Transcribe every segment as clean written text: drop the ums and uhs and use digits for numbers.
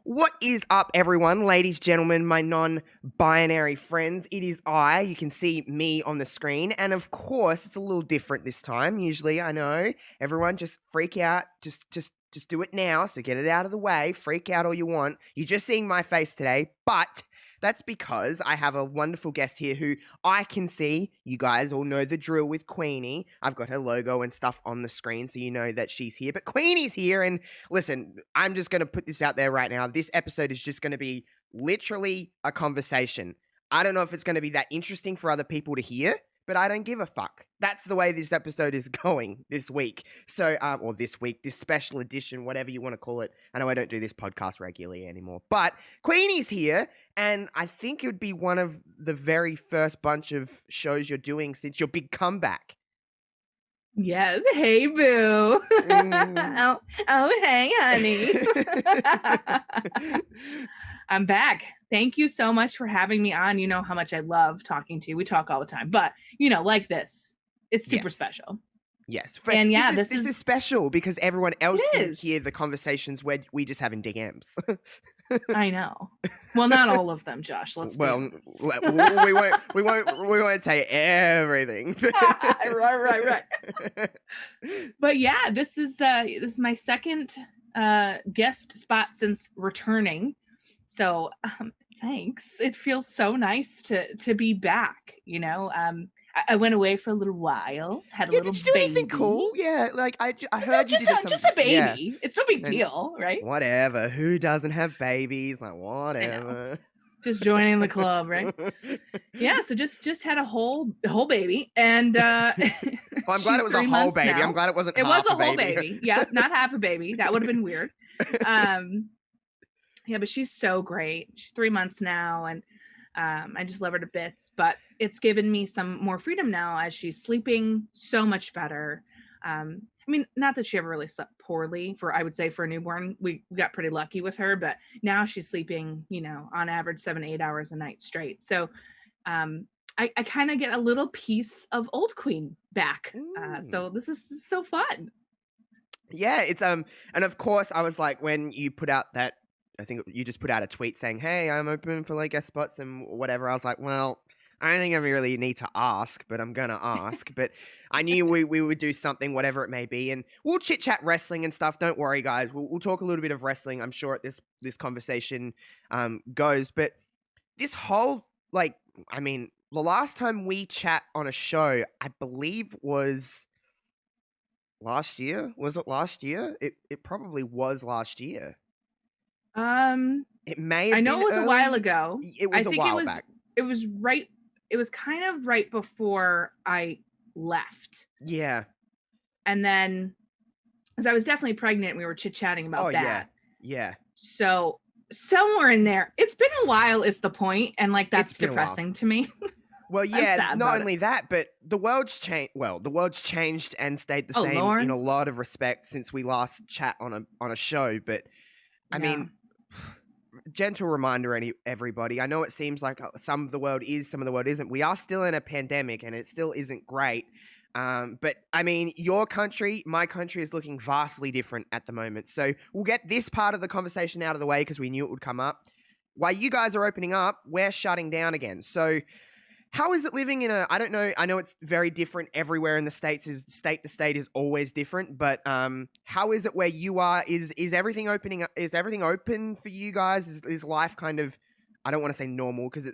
What is up, everyone? Ladies, gentlemen, my non-binary friends. It is I. You can see me on the screen. And of course, it's a little different this time. Usually, I know. Everyone just freak out. Just do it now. So get it out of the way. Freak out all you want. You're just seeing my face today. But that's because I have a wonderful guest here who I can see. You guys all know the drill with Queenie. I've got her logo and stuff on the screen so you know that she's here. But Queenie's here, and listen, I'm just going to put this out there right now. This episode is just going to be literally a conversation. I don't know if it's going to be that interesting for other people to hear, but I don't give a fuck. That's the way this episode is going this week. So, or this week, this special edition, whatever you want to call it. I know I don't do this podcast regularly anymore, but Queenie's here, and I think it would be one of the very first bunch of shows you're doing since your big comeback. Yes. Hey, boo. Oh, hey, honey. I'm back. Thank you so much for having me on. You know how much I love talking to you. We talk all the time, but like this, it's super special. Yes. And yeah, this is special because everyone else can hear the conversations where we just have in DMs. I know. Well, not all of them, Josh. Let's be honest. we won't say everything. Right. But yeah, this is my second guest spot since returning. So thanks. It feels so nice to be back. I went away for a little while. Had a little did you do baby. Anything cool? Yeah, like I heard you did something. Just a baby. Yeah. It's no big deal, right? Whatever. Who doesn't have babies? Like whatever. Just joining the club, right? Yeah. So just had a whole baby, and well, I'm glad it was a whole baby. Now. I'm glad it wasn't. It was a whole baby. Yeah, not half a baby. That would have been weird. Yeah, but she's so great. She's 3 months now, and I just love her to bits. But it's given me some more freedom now as she's sleeping so much better. I mean, not that she ever really slept poorly I would say for a newborn. We got pretty lucky with her, but now she's sleeping, on average 7 to 8 hours a night straight. So I kind of get a little piece of old Queen back. So this is so fun. Yeah, it's and of course I was like, when you put out that, I think you just put out a tweet saying, hey, I'm open for like guest spots and whatever. I was like, well, I don't think I really need to ask, but I'm going to ask. But I knew we would do something, whatever it may be. And we'll chit-chat wrestling and stuff. Don't worry, guys. We'll talk a little bit of wrestling, I'm sure, at this conversation goes. But this whole, the last time we chat on a show, I believe was last year. Was it last year? It probably was last year. It may have I know been it was early. A while ago. It was a while back. It was right. It was kind of right before I left. Yeah. And then, because I was definitely pregnant, we were chit-chatting about that. Yeah. So somewhere in there, it's been a while is the point, and that's depressing to me. Well, yeah, not only that, but the world's changed. Well, the world's changed and stayed the same in a lot of respects since we last chat on a show. But I mean, gentle reminder, everybody. I know it seems like some of the world is, some of the world isn't. We are still in a pandemic, and it still isn't great. But I mean, your country, my country is looking vastly different at the moment. So we'll get this part of the conversation out of the way because we knew it would come up. While you guys are opening up, we're shutting down again. So how is it living in I don't know. I know it's very different everywhere in the States. State to state is always different. But how is it where you are? Is everything opening up? Is everything open for you guys? Is life kind of, I don't want to say normal because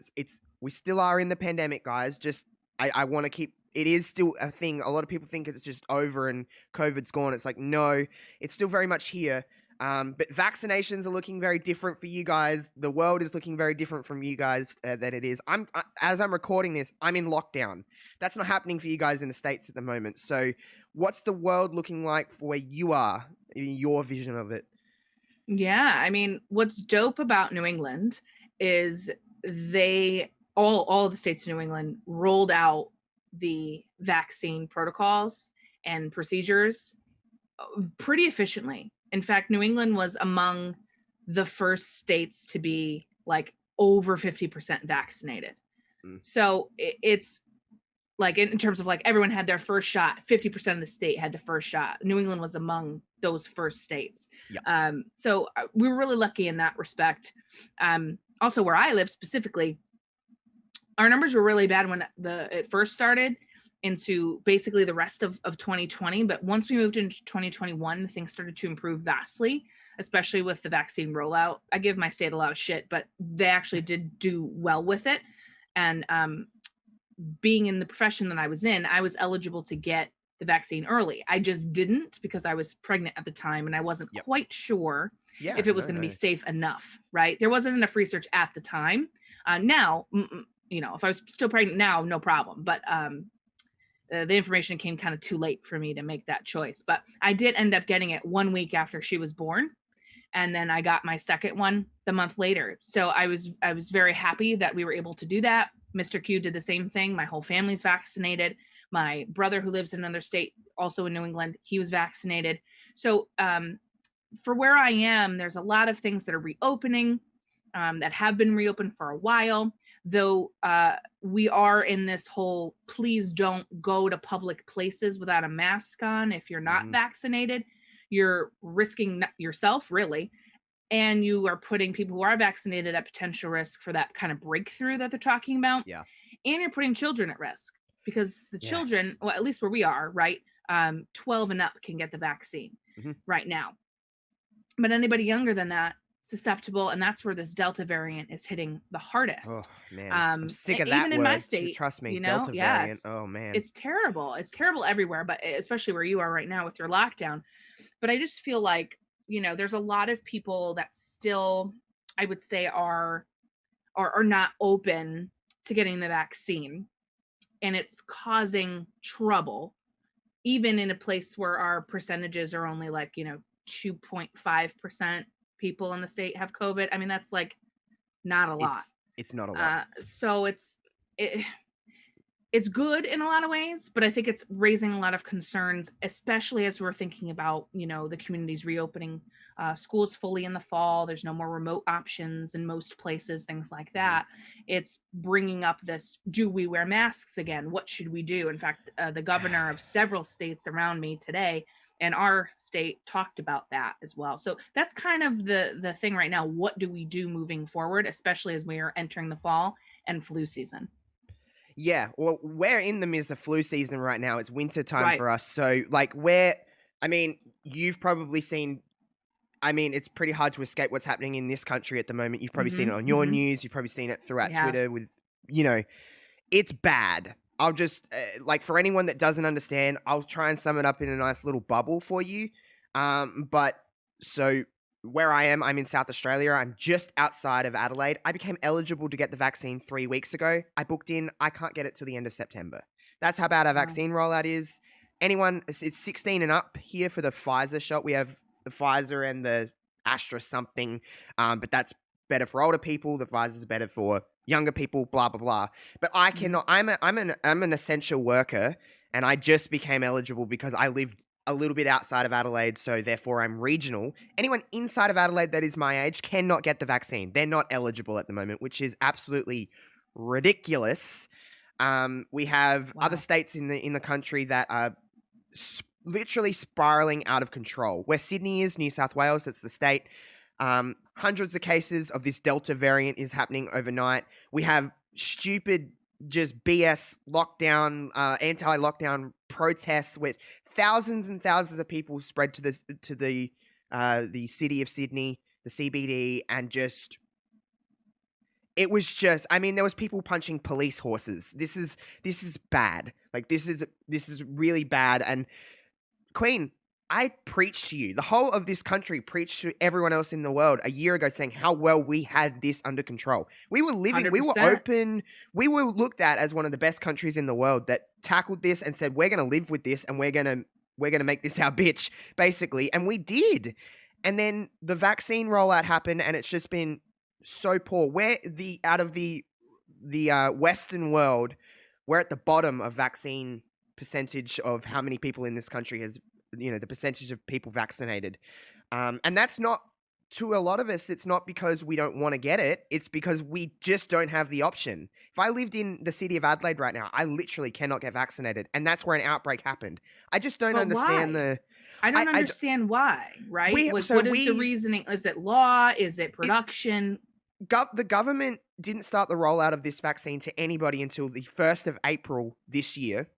we still are in the pandemic, guys. Just I want to keep, it is still a thing. A lot of people think it's just over and COVID's gone. It's like, no, it's still very much here. But vaccinations are looking very different for you guys. The world is looking very different from you guys than it is. As I'm recording this, I'm in lockdown. That's not happening for you guys in the States at the moment. So what's the world looking like for where you are, in your vision of it? Yeah, I mean, what's dope about New England is all of the states of New England rolled out the vaccine protocols and procedures pretty efficiently. In fact, New England was among the first states to be over 50% vaccinated. So it's in terms of everyone had their first shot, 50% of the state had the first shot. New England was among those first states. Yep. So we were really lucky in that respect. Also, where I live specifically, our numbers were really bad when it first started into basically the rest of 2020. But once we moved into 2021, things started to improve vastly, especially with the vaccine rollout. I give my state a lot of shit, but they actually did do well with it. And being in the profession that I was in, I was eligible to get the vaccine early. I just didn't because I was pregnant at the time and I wasn't quite sure if it was going to be safe enough, right? There wasn't enough research at the time. Now, you know, if I was still pregnant now, no problem. But the information came kind of too late for me to make that choice. But I did end up getting it 1 week after she was born. And then I got my second one the month later. So I was very happy that we were able to do that. Mr. Q did the same thing. My whole family's vaccinated. My brother, who lives in another state, also in New England, he was vaccinated. So for where I am, there's a lot of things that are reopening, that have been reopened for a while, though we are in this whole please don't go to public places without a mask on if you're not vaccinated. You're risking yourself, really, and you are putting people who are vaccinated at potential risk for that kind of breakthrough that they're talking about. Yeah. And you're putting children at risk because the children, well, at least where we are, right, 12 and up can get the vaccine right now. But anybody younger than that, susceptible, and that's where this Delta variant is hitting the hardest. Oh man, I'm sick of that even word. in my state, trust me, you know, Delta variant. Oh man, it's terrible. It's terrible everywhere, but especially where you are right now with your lockdown. But I just feel like, you know, there's a lot of people that still, I would say, are not open to getting the vaccine, and it's causing trouble, even in a place where our percentages are only like, you know, 2.5% people in the state have COVID. I mean, that's like not a lot. It's not a lot. So it's good in a lot of ways, but I think it's raising a lot of concerns, especially as we're thinking about, you know, the communities reopening, schools fully in the fall. There's no more remote options in most places, things like that. It's bringing up this, do we wear masks again? What should we do? In fact, the governor of several states around me today and our state talked about that as well. So that's kind of the thing right now. What do we do moving forward, especially as we are entering the fall and flu season? Yeah, well, we're in the midst of flu season right now. It's winter time for us. So, like, you've probably seen, it's pretty hard to escape what's happening in this country at the moment. You've probably seen it on your news. You've probably seen it throughout Twitter with, you know, it's bad. I'll just, for anyone that doesn't understand, I'll try and sum it up in a nice little bubble for you. So where I am, I'm in South Australia. I'm just outside of Adelaide. I became eligible to get the vaccine 3 weeks ago. I booked in. I can't get it till the end of September. That's how bad our vaccine rollout is. Anyone, it's 16 and up here for the Pfizer shot. We have the Pfizer and the Astra something, but that's better for older people. The Pfizer's better for younger people, blah, blah, blah. But I cannot, I'm an essential worker, and I just became eligible because I lived a little bit outside of Adelaide, so therefore I'm regional. Anyone inside of Adelaide that is my age cannot get the vaccine. They're not eligible at the moment, which is absolutely ridiculous. We have other states in the country that are literally spiraling out of control. Where Sydney is, New South Wales, that's the state. Hundreds of cases of this Delta variant is happening overnight. We have stupid, just BS lockdown, anti-lockdown protests with thousands and thousands of people spread to the city of Sydney, the CBD, and just it was just, there was people punching police horses. This is bad. Like this is really bad. And Queen, I preached to you. The whole of this country preached to everyone else in the world a year ago saying how well we had this under control. We were living, 100%. We were open. We were looked at as one of the best countries in the world that tackled this and said, we're going to live with this and we're going to make this our bitch, basically. And we did. And then the vaccine rollout happened and it's just been so poor. Out of the Western world, we're at the bottom of vaccine percentage of how many people in this country has, the percentage of people vaccinated. And that's not to a lot of us, it's not because we don't want to get it. It's because we just don't have the option. If I lived in the city of Adelaide right now, I literally cannot get vaccinated. And that's where an outbreak happened. I just don't understand why? I don't understand why, right? What is the reasoning? Is it law? Is it production? The government didn't start the rollout of this vaccine to anybody until the 1st of April this year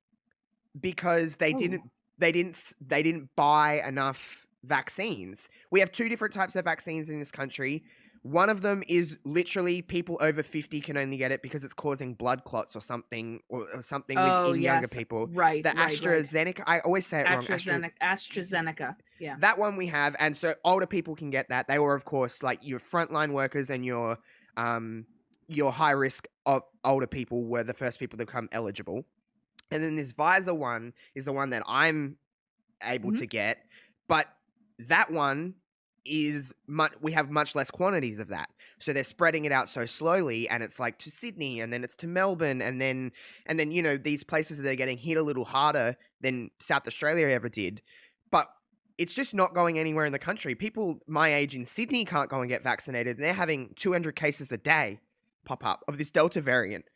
because they didn't buy enough vaccines. We have 2 different types of vaccines in this country. One of them is literally people over 50 can only get it because it's causing blood clots or something in younger people. Right. The AstraZeneca, right. I always say it wrong. AstraZeneca. Yeah. That one we have, and so older people can get that. They were, of course, like your frontline workers and your high risk of older people were the first people to become eligible. And then this Pfizer one is the one that I'm able to get, but that one is we have much less quantities of that. So they're spreading it out so slowly, and it's like to Sydney, and then it's to Melbourne, and then these places that are getting hit a little harder than South Australia ever did. But it's just not going anywhere in the country. People my age in Sydney can't go and get vaccinated, and they're having 200 cases a day pop up of this Delta variant.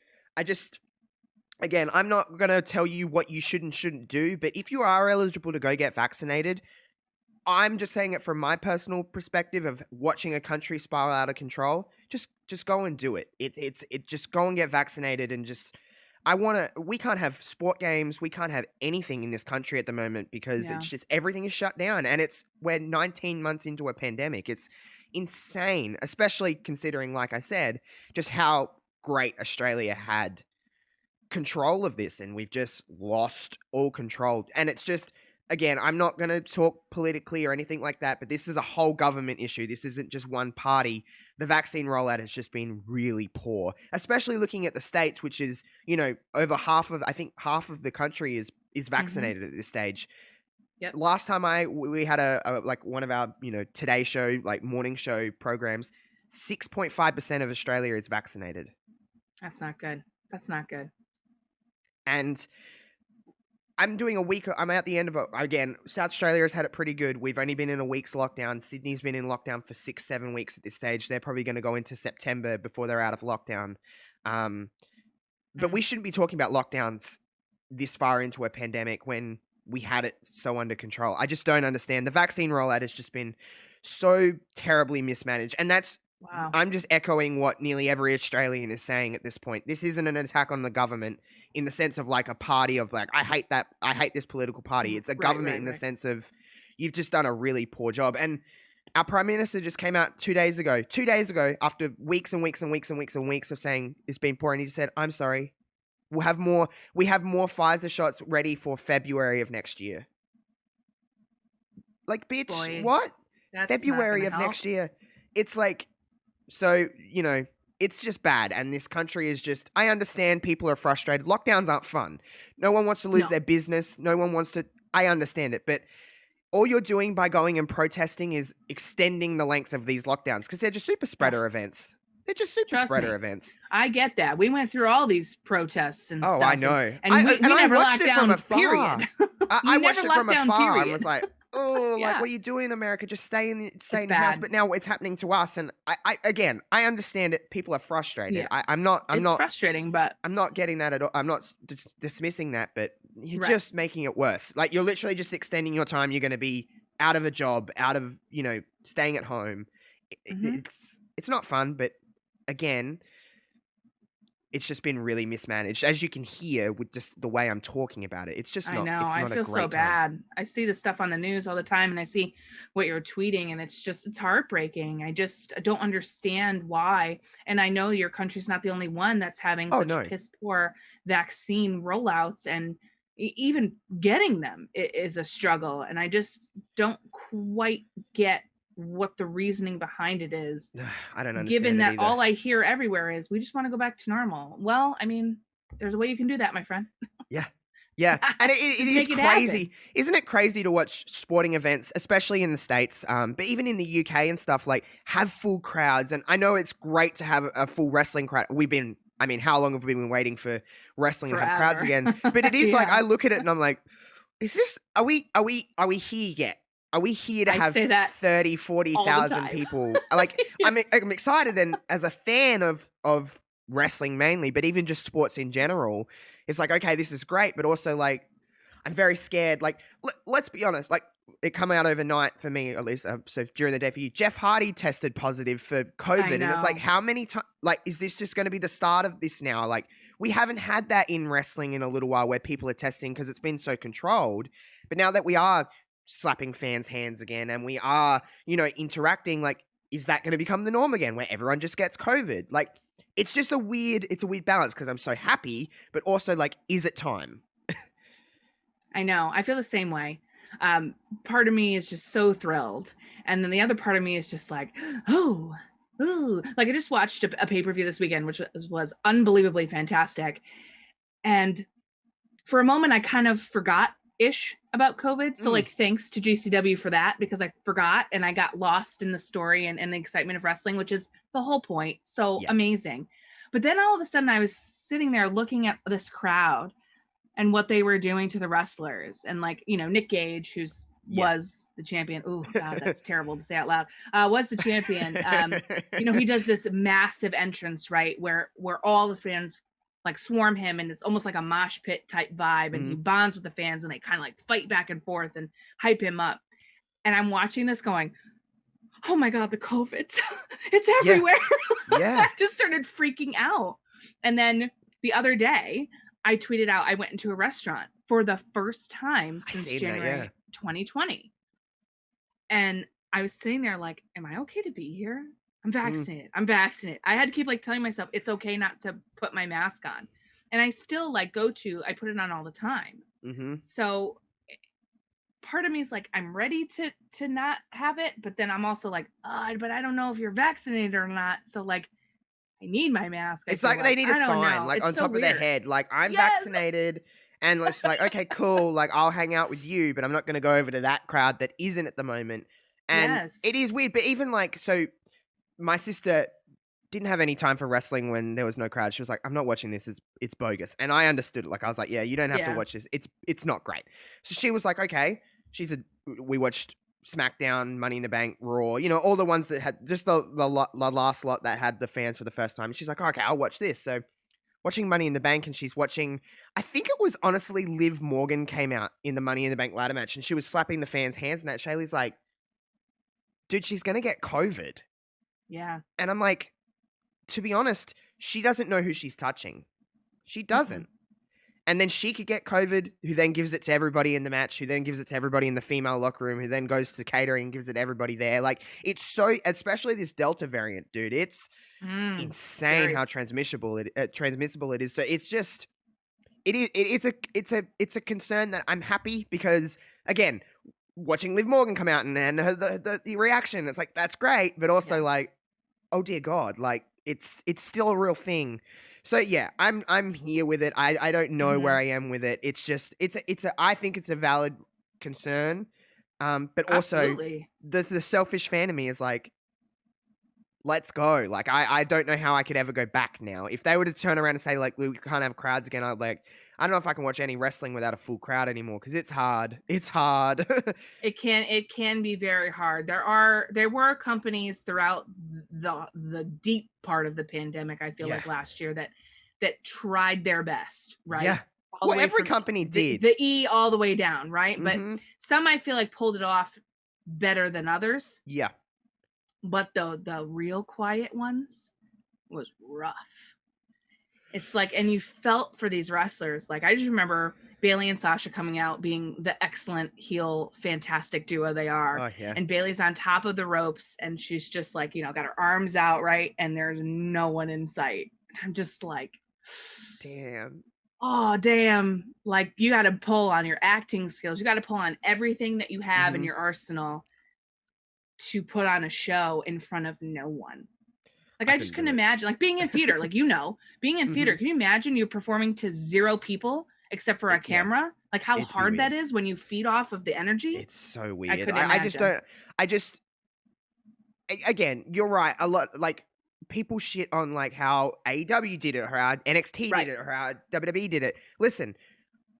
Again, I'm not going to tell you what you should and shouldn't do, but if you are eligible to go get vaccinated, I'm just saying it from my personal perspective of watching a country spiral out of control. Just go and do it. It's just go and get vaccinated and just. We can't have sport games. We can't have anything in this country at the moment because it's just everything is shut down, and we're 19 months into a pandemic. It's insane, especially considering, like I said, just how great Australia had control of this, and we've just lost all control. And it's just, again, I'm not going to talk politically or anything like that, but this is a whole government issue. This isn't just one party. The vaccine rollout has just been really poor, especially looking at the States, which is, over half of the country is vaccinated at this stage. Yep. Last time we had a one of our, Today Show, like morning show programs, 6.5% of Australia is vaccinated. That's not good. That's not good. And I'm doing a week. I'm at the end of it. Again, South Australia has had it pretty good. We've only been in a week's lockdown. Sydney's been in lockdown for 6-7 weeks at this stage. They're probably going to go into September before they're out of lockdown. But we shouldn't be talking about lockdowns this far into a pandemic when we had it so under control. I just don't understand. The vaccine rollout has just been so terribly mismanaged. And that's, wow. I'm just echoing what nearly every Australian is saying at this point. This isn't an attack on the government in the sense of like a party of like, I hate this political party. It's a government in the sense of you've just done a really poor job. And our Prime Minister just came out 2 days ago, after weeks and weeks and weeks and weeks and weeks of saying it's been poor. And he said, I'm sorry. We have more Pfizer shots ready for February of next year. Like, bitch, Boy, what? That's February of next year. It's like, so, it's just bad. And this country is just, I understand people are frustrated. Lockdowns aren't fun. No one wants to lose their business. No one wants to, I understand it. But all you're doing by going and protesting is extending the length of these lockdowns because they're just super spreader events. They're just super spreader events. I get that. We went through all these protests and stuff. Oh, I know. And we never locked down, period. I watched it from afar. I was like, oh, like, what are you doing in America? Just stay in the house. But now it's happening to us. And I understand it. People are frustrated. Yes. I'm not frustrating, but I'm not getting that at all. I'm not dismissing that, but you're just making it worse. Like, you're literally just extending your time. You're going to be out of a job, out of, staying at home. It's not fun, but again, it's just been really mismanaged, as you can hear with just the way I'm talking about it. It's just not. I know. I feel so bad. I see the stuff on the news all the time, and I see what you're tweeting, and it's heartbreaking. I don't understand why. And I know your country's not the only one that's having such piss poor vaccine rollouts, and even getting them is a struggle. And I just don't quite get what the reasoning behind it is. I don't understand. Given that all I hear everywhere is we just want to go back to normal. Well, I mean, there's a way you can do that, my friend. Yeah. And it is crazy. Isn't it crazy to watch sporting events, especially in the States, but even in the UK and stuff, like, have full crowds? And I know it's great to have a full wrestling crowd. How long have we been waiting for wrestling to have crowds again? But it is like, I look at it and I'm like, are we here yet? are we here to I have say that 30, all the 40,000 time. people? Like, Yes. I'm excited, and as a fan of wrestling mainly, but even just sports in general, it's like, okay, this is great, but also like, I'm very scared. Like, let's be honest. Like, it come out overnight for me, at least. So during the day for you, Jeff Hardy tested positive for COVID, I and it's like, know. how many times? Like, is this just going to be the start of this now? Like, we haven't had that in wrestling in a little while, where people are testing because it's been so controlled. But now that we are slapping fans' hands again, and we are, interacting, like, is that going to become the norm again, where everyone just gets COVID? Like, it's a weird balance, because I'm so happy, but also like, is it time? I know. I feel the same way. Part of me is just so thrilled, and then the other part of me is just like, oh, ooh. Like I just watched a pay-per-view this weekend, which was unbelievably fantastic, and for a moment I kind of forgot-ish about COVID. So like, thanks to GCW for that, because I forgot and I got lost in the story and the excitement of wrestling, which is the whole point. So amazing. But then all of a sudden I was sitting there looking at this crowd and what they were doing to the wrestlers, and like, Nick Gage, was the champion. Oh God, that's terrible to say out loud. Was the champion. He does this massive entrance, right, where all the fans like swarm him, and it's almost like a mosh pit type vibe, and he bonds with the fans, and they kind of like fight back and forth and hype him up. And I'm watching this going, oh my God, the COVID, it's everywhere. Yeah. I just started freaking out. And then the other day, I tweeted out I went into a restaurant for the first time since January 2020. And I was sitting there like, am I okay to be here? I'm vaccinated. I'm vaccinated. I had to keep like telling myself it's okay not to put my mask on. And I still like I put it on all the time. So part of me is like, I'm ready to not have it. But then I'm also like, but I don't know if you're vaccinated or not. So like, I need my mask. It's like they need a sign, like, it's on so top of their head, like, I'm vaccinated, and it's like, okay, cool, like, I'll hang out with you, but I'm not going to go over to that crowd that isn't at the moment. And it is weird, but even like, so my sister didn't have any time for wrestling when there was no crowd. She was like, I'm not watching this. It's bogus. And I understood it. Like, I was like, yeah, you don't have to watch this. It's not great. So she was like, okay. We watched SmackDown, Money in the Bank, Raw, all the ones that had just the last lot that had the fans for the first time. And she's like, oh, okay, I'll watch this. So watching Money in the Bank, and she's watching, I think it was honestly Liv Morgan came out in the Money in the Bank ladder match, and she was slapping the fans' hands, and that Shaylee's like, dude, she's going to get COVID. Yeah. And I'm like, to be honest, she doesn't know who she's touching. She doesn't. And then she could get COVID, who then gives it to everybody in the match, who then gives it to everybody in the female locker room, who then goes to catering and gives it to everybody there. Like, it's so, especially this Delta variant, dude, it's insane how transmissible it is. So it's just, it's a concern that I'm happy, because, again, watching Liv Morgan come out and the reaction, it's like, that's great, but also like, oh dear God, like, it's still a real thing. So yeah, I'm here with it. I don't know where I am with it. It's just I think it's a valid concern. But also the selfish fan of me is like, let's go. Like, I don't know how I could ever go back now. If they were to turn around and say, like, we can't have crowds again, I'd like, I don't know if I can watch any wrestling without a full crowd anymore, because it's hard. It's hard. It can be very hard. There were companies throughout the deep part of the pandemic, I feel like last year, that tried their best, right? Yeah. Well, every company did. The E all the way down, right? But some, I feel like, pulled it off better than others. Yeah. But the real quiet ones was rough. It's like, and you felt for these wrestlers. Like, I just remember Bayley and Sasha coming out being the excellent heel, fantastic duo they are. Oh, yeah. And Bayley's on top of the ropes, and she's just like, got her arms out, right? And there's no one in sight. I'm just like, damn. Oh, damn. Like, you got to pull on your acting skills. You got to pull on everything that you have in your arsenal to put on a show in front of no one. Like, I just couldn't imagine, like, being in theater, like, being in theater. Can you imagine you performing to 0 people except for a camera? Like, how hard that is when you feed off of the energy? It's so weird. I just again, you're right. A lot, like, people shit on, like, how AEW did it, or how NXT did it, or how WWE did it. Listen,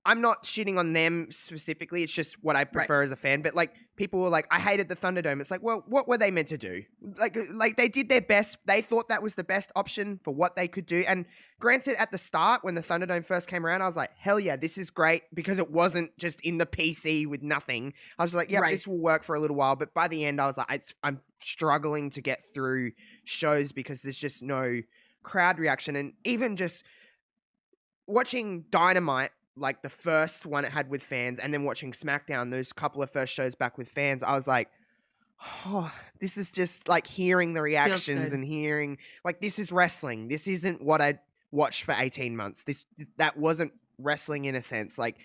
I'm not shitting on them specifically. It's just what I prefer as a fan. But like people were like, I hated the Thunderdome. It's like, well, what were they meant to do? Like they did their best. They thought that was the best option for what they could do. And granted, at the start when the Thunderdome first came around, I was like, hell yeah, this is great because it wasn't just in the PC with nothing. I was like, yeah, this will work for a little while. But by the end, I was like, I'm struggling to get through shows because there's just no crowd reaction. And even just watching Dynamite, like the first one it had with fans, and then watching SmackDown, those couple of first shows back with fans, I was like, oh, this is just like hearing the reactions and hearing, like, this is wrestling. This isn't what I'd watched for 18 months. That wasn't wrestling in a sense. Like,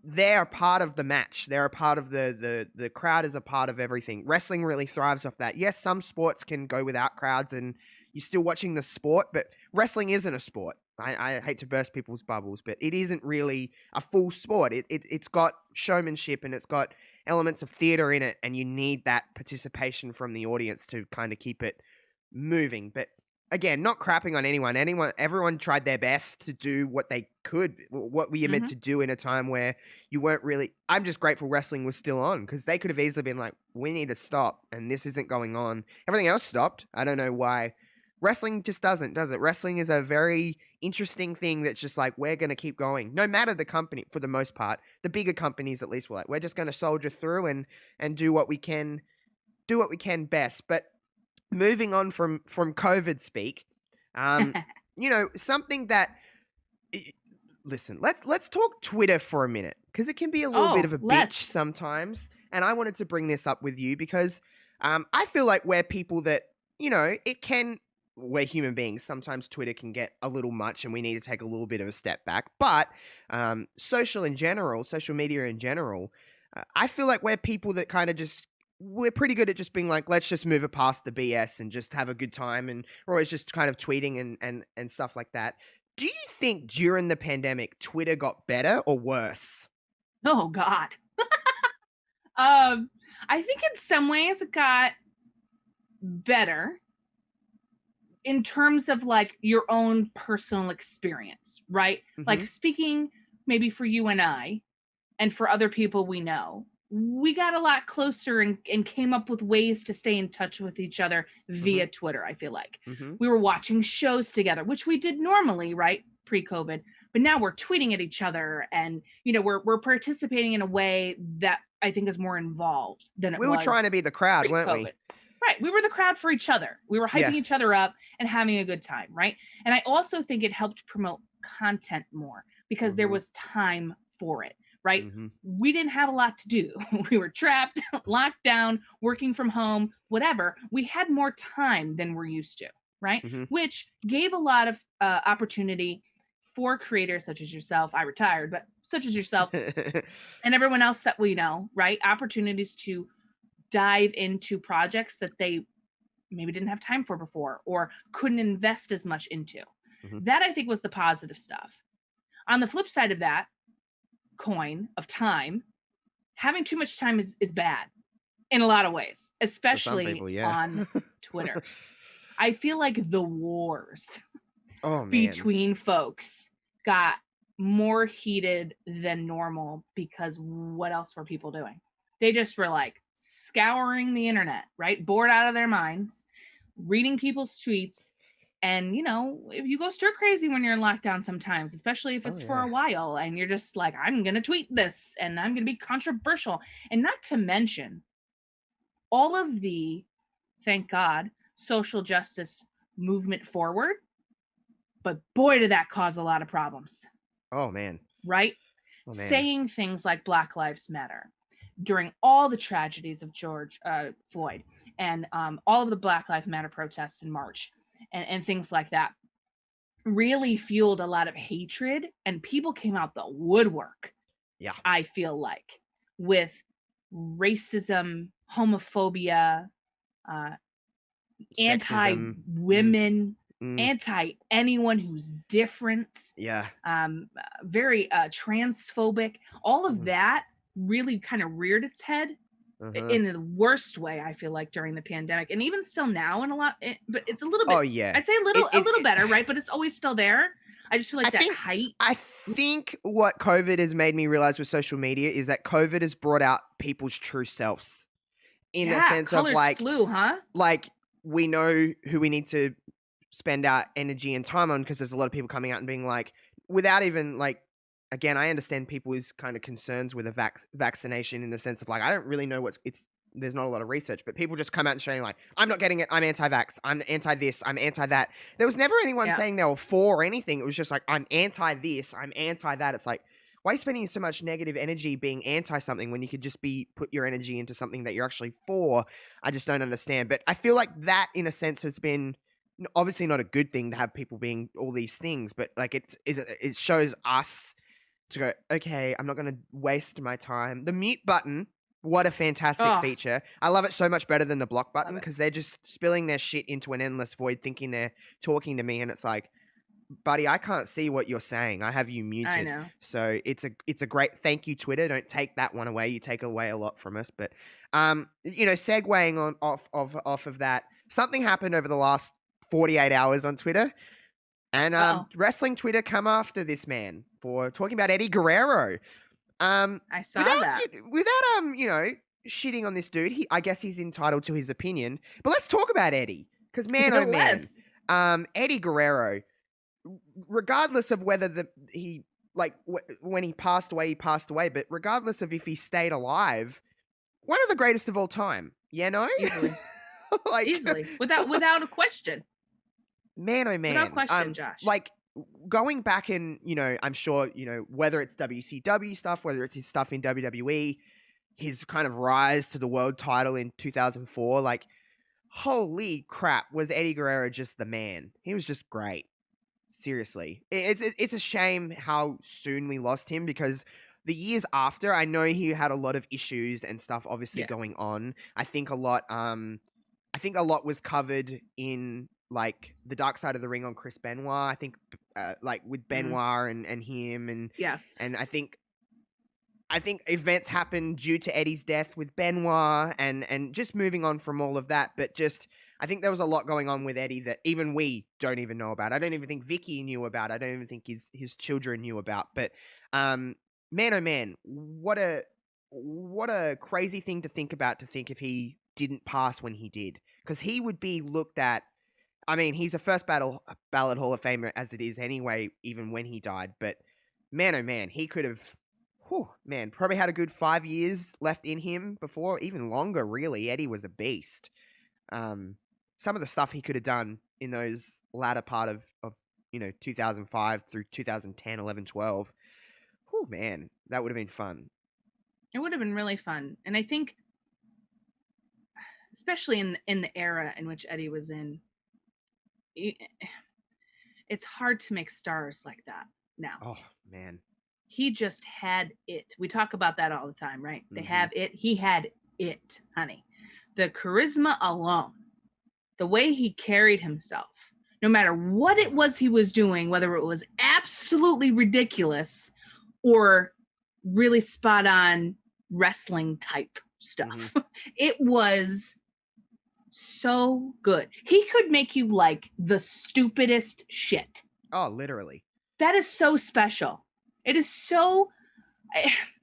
they're part of the match. They're a part of the crowd is a part of everything. Wrestling really thrives off that. Yes, some sports can go without crowds and you're still watching the sport, but wrestling isn't a sport. I hate to burst people's bubbles, but it isn't really a full sport. It's got showmanship and it's got elements of theater in it, and you need that participation from the audience to kind of keep it moving. But again, not crapping on anyone. Everyone tried their best to do what they could, what were you meant to do in a time where you weren't really... I'm just grateful wrestling was still on, because they could have easily been like, we need to stop, and this isn't going on. Everything else stopped. I don't know why. Wrestling just doesn't, does it? Wrestling is a very interesting thing that's just like, we're going to keep going. No matter the company, for the most part. The bigger companies at least were like, we're just going to soldier through and do what we can best. But moving on from COVID speak, something that... Listen, let's talk Twitter for a minute, because it can be a little bit of a bitch sometimes. And I wanted to bring this up with you because I feel like we're people that, we're human beings. Sometimes Twitter can get a little much and we need to take a little bit of a step back. But social media in general, I feel like we're people that kind of we're pretty good at just being like, let's just move it past the BS and just have a good time. And we're always just kind of tweeting and stuff like that. Do you think during the pandemic, Twitter got better or worse? Oh, God. I think in some ways it got better. In terms of like your own personal experience, right? Like speaking maybe for you and I, and for other people we know, we got a lot closer and came up with ways to stay in touch with each other via Twitter, I feel like. We were watching shows together, which we did normally, right? Pre-COVID. But now we're tweeting at each other and, we're participating in a way that I think is more involved than it was. We were trying to be the crowd, pre-COVID. weren't we? Right. We were the crowd for each other. We were hyping each other up and having a good time. Right. And I also think it helped promote content more because there was time for it. Right. We didn't have a lot to do. We were trapped, locked down, working from home, whatever. We had more time than we're used to. Right. Which gave a lot of opportunity for creators such as yourself. I retired, but such as yourself and everyone else that we know. Right. Opportunities to dive into projects that they maybe didn't have time for before or couldn't invest as much into. That I think was the positive stuff. On the flip side of that coin of time, having too much time is bad in a lot of ways, especially people, on Twitter. I feel like the wars between folks got more heated than normal because what else were people doing? They just were like scouring the internet, right? Bored out of their minds, reading people's tweets. And, if you go stir crazy when you're in lockdown sometimes, especially if it's for a while and you're just like, I'm going to tweet this and I'm going to be controversial. And not to mention all of the, thank God, social justice movement forward. But boy, did that cause a lot of problems. Oh, man. Right? Oh, man. Saying things like Black Lives Matter during all the tragedies of George Floyd and all of the Black Lives Matter protests in March and things like that really fueled a lot of hatred, and people came out the woodwork. Yeah. I feel like with racism, homophobia, anti-women, anti-anyone who's different. Yeah. Very transphobic. All of that really kind of reared its head in the worst way, I feel like, during the pandemic, and even still now in a lot, but it's a little bit. Oh yeah, I'd say a little better, right? But it's always still there. I just feel like height. I think what COVID has made me realize with social media is that COVID has brought out people's true selves in the sense of like, flew, huh? Like we know who we need to spend our energy and time on because there's a lot of people coming out and being like, without even like, again, I understand people's kind of concerns with a vaccination in the sense of like, I don't really know there's not a lot of research, but people just come out and saying like, I'm not getting it. I'm anti-vax. I'm anti this. I'm anti that. There was never anyone saying they were for or anything. It was just like, I'm anti this. I'm anti that. It's like, why are you spending so much negative energy being anti something when you could just put your energy into something that you're actually for? I just don't understand. But I feel like that in a sense has been obviously not a good thing to have people being all these things, but like it shows us to go, okay, I'm not going to waste my time. The mute button, what a fantastic feature. I love it so much better than the block button because they're just spilling their shit into an endless void thinking they're talking to me. And it's like, buddy, I can't see what you're saying. I have you muted. I know. So it's a great thank you, Twitter. Don't take that one away. You take away a lot from us. But segueing off of that, something happened over the last 48 hours on Twitter. And wrestling Twitter come after this man for talking about Eddie Guerrero. I saw that. Without shitting on this dude, I guess he's entitled to his opinion. But let's talk about Eddie. Because man, oh man, Eddie Guerrero, regardless of whether when he passed away, but regardless of if he stayed alive, one of the greatest of all time. Yeah, no? Easily. Easily. Without a question. Man, oh man. Without question, Josh. Like, going back in, I'm sure, whether it's WCW stuff, whether it's his stuff in WWE, his kind of rise to the world title in 2004, like, holy crap, was Eddie Guerrero just the man? He was just great. Seriously. It's a shame how soon we lost him because the years after, I know he had a lot of issues and stuff obviously going on. I think a lot was covered in like the Dark Side of the Ring on Chris Benoit. I think like with Benoit and him and and I think events happened due to Eddie's death with Benoit and just moving on from all of that. But just I think there was a lot going on with Eddie that even we don't even know about. I don't even think Vicky knew about. I don't even think his children knew about. But man, oh man, what a crazy thing to think about. To think if he didn't pass when he did, because he would be looked at. I mean, he's a first ballot Hall of Famer as it is anyway, even when he died. But man, oh man, he could have, probably had a good 5 years left in him before, even longer, really. Eddie was a beast. Some of the stuff he could have done in those latter part of 2005 through 2010, 11, 12. Oh man, that would have been fun. It would have been really fun. And I think, especially in the era in which Eddie was in, it's hard to make stars like that now. Oh man, he just had it. We talk about that all the time, right? They have it. He had it, honey. The charisma alone, the way he carried himself, no matter what it was he was doing, whether it was absolutely ridiculous or really spot on wrestling type stuff, it was so good. He could make you like the stupidest shit. Oh, literally. That is so special. It is so,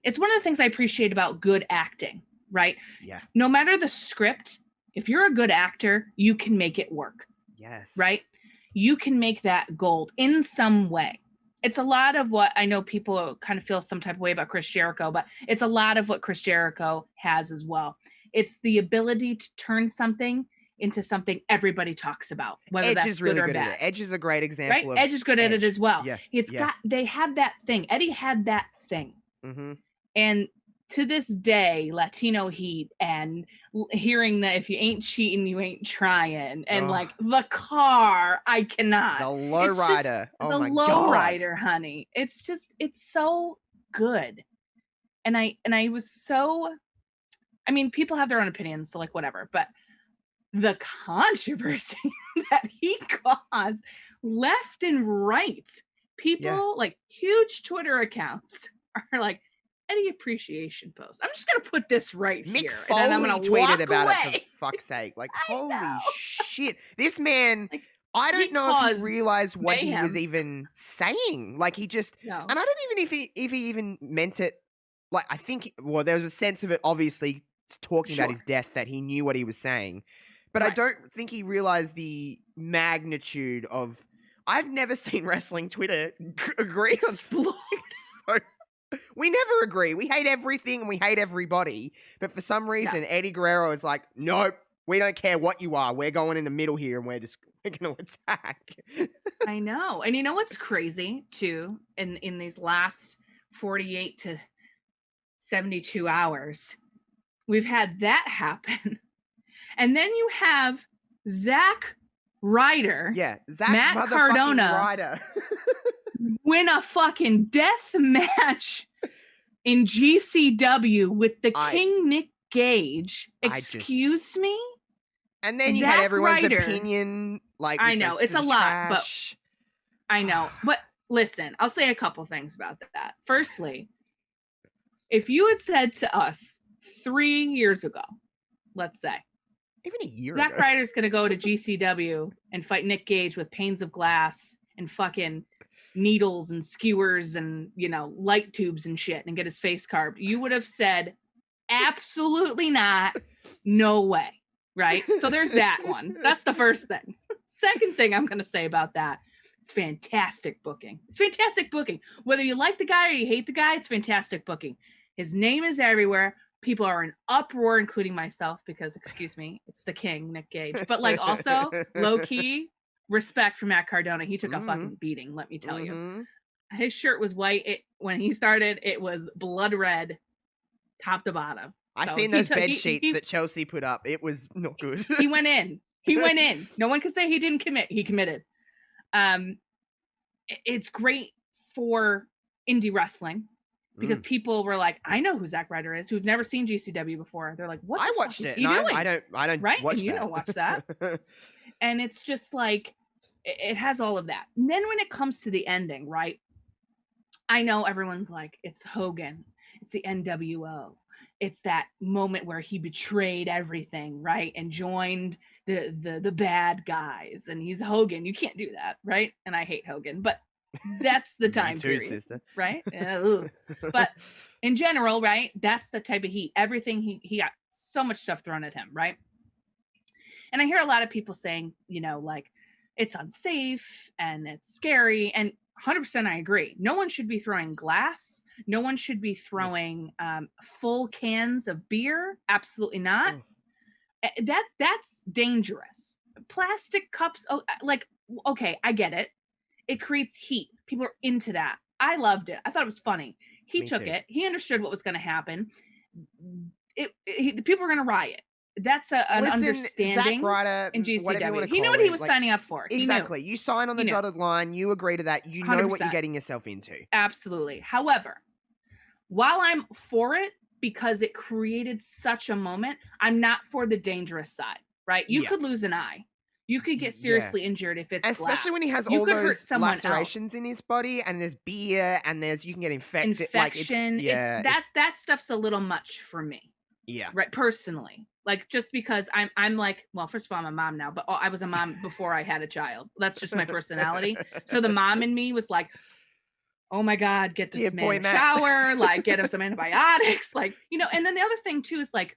it's one of the things I appreciate about good acting, right? Yeah. No matter the script, if you're a good actor, you can make it work. Yes. Right? You can make that gold in some way. It's a lot of what I know people kind of feel some type of way about Chris Jericho, but it's a lot of what Chris Jericho has as well. It's the ability to turn something into something everybody talks about, whether Edge that's is really good or good bad. At it. Edge is a great example. Right? Edge is good at it as well. Yeah. They have that thing. Eddie had that thing. And to this day, Latino heat and hearing that if you ain't cheating, you ain't trying. And like the car, I cannot. The lowrider. The lowrider, honey. It's so good. And I was so, I mean, people have their own opinions, so like whatever, but the controversy that he caused left and right, people like huge Twitter accounts are like, Eddie appreciation post. I'm just gonna put this right Mick here, Foley and then I'm gonna tweeted walk about away. it for fuck's sake. Like, holy shit, this man. I don't know if he realized what mayhem. he was even saying. Like he just, no. And I don't even if he even meant it. Like I think, well, there was a sense of it, obviously talking about his death, that he knew what he was saying, but I don't think he realized the magnitude of. I've never seen wrestling Twitter agree on something. So we never agree. We hate everything and we hate everybody. But for some reason, Eddie Guerrero is like, nope, we don't care what you are. We're going in the middle here and we're going to attack. I know. And you know what's crazy, too, in these last 48 to 72 hours, we've had that happen. And then you have Zack Ryder. Yeah, Matt Cardona Ryder. win a fucking death match in GCW with the King Nick Gage. Excuse me? And then you had everyone's opinion. Like, I know, it's a lot, but I know. But listen, I'll say a couple things about that. Firstly, if you had said to us 3 years ago, let's say, even a year Zack ago, Ryder's going to go to GCW and fight Nick Gage with panes of glass and fucking needles and skewers and, you know, light tubes and shit and get his face carved, you would have said, absolutely not. No way. Right? So there's that one. That's the first thing. Second thing I'm going to say about that, it's fantastic booking. It's fantastic booking. Whether you like the guy or you hate the guy, it's fantastic booking. His name is everywhere. People are in uproar, including myself, because, excuse me, it's the King, Nick Gage. But, like, also, low-key, respect for Matt Cardona. He took a fucking beating, let me tell you. His shirt was white. When he started, it was blood red, top to bottom. I seen those bed sheets that Chelsea put up. It was not good. He went in. No one can say he didn't commit. He committed. It's great for indie wrestling. Because people were like, I know who Zack Ryder is, who've never seen GCW before. They're like, what the fuck is he doing? I don't right? watch and you that. don't watch that. And it's just like, it has all of that. And then when it comes to the ending, right? I know everyone's like, it's Hogan. It's the NWO. It's that moment where he betrayed everything, right? And joined the bad guys. And he's Hogan. You can't do that, right? And I hate Hogan, but that's the time period, sister. Right? But in general, right? That's the type of heat. Everything he got so much stuff thrown at him, right? And I hear a lot of people saying, you know, like it's unsafe and it's scary. And 100% I agree. No one should be throwing glass. No one should be throwing full cans of beer. Absolutely not. That's dangerous. Plastic cups. Oh, like, okay, I get it. It creates heat. People are into that. I loved it. I thought it was funny. He took it. He understood what was going to happen. The people were going to riot. That's an understanding. Zack Ryder, in GCW. He knew what he was signing up for. Exactly. You sign on the dotted line. You agree to that. You know 100%. What you're getting yourself into. Absolutely. However, while I'm for it because it created such a moment, I'm not for the dangerous side, right? You could lose an eye. You could get seriously injured if it's especially glass. when he has all those lacerations in his body, and there's beer, and you can get infected. Infection. That stuff's a little much for me. Yeah. Right. Personally, like just because I'm like, well, first of all, I'm a mom now, but I was a mom before I had a child. That's just my personality. So the mom in me was like, oh my God, get this man a shower, like get him some antibiotics, like, you know. And then the other thing too is like,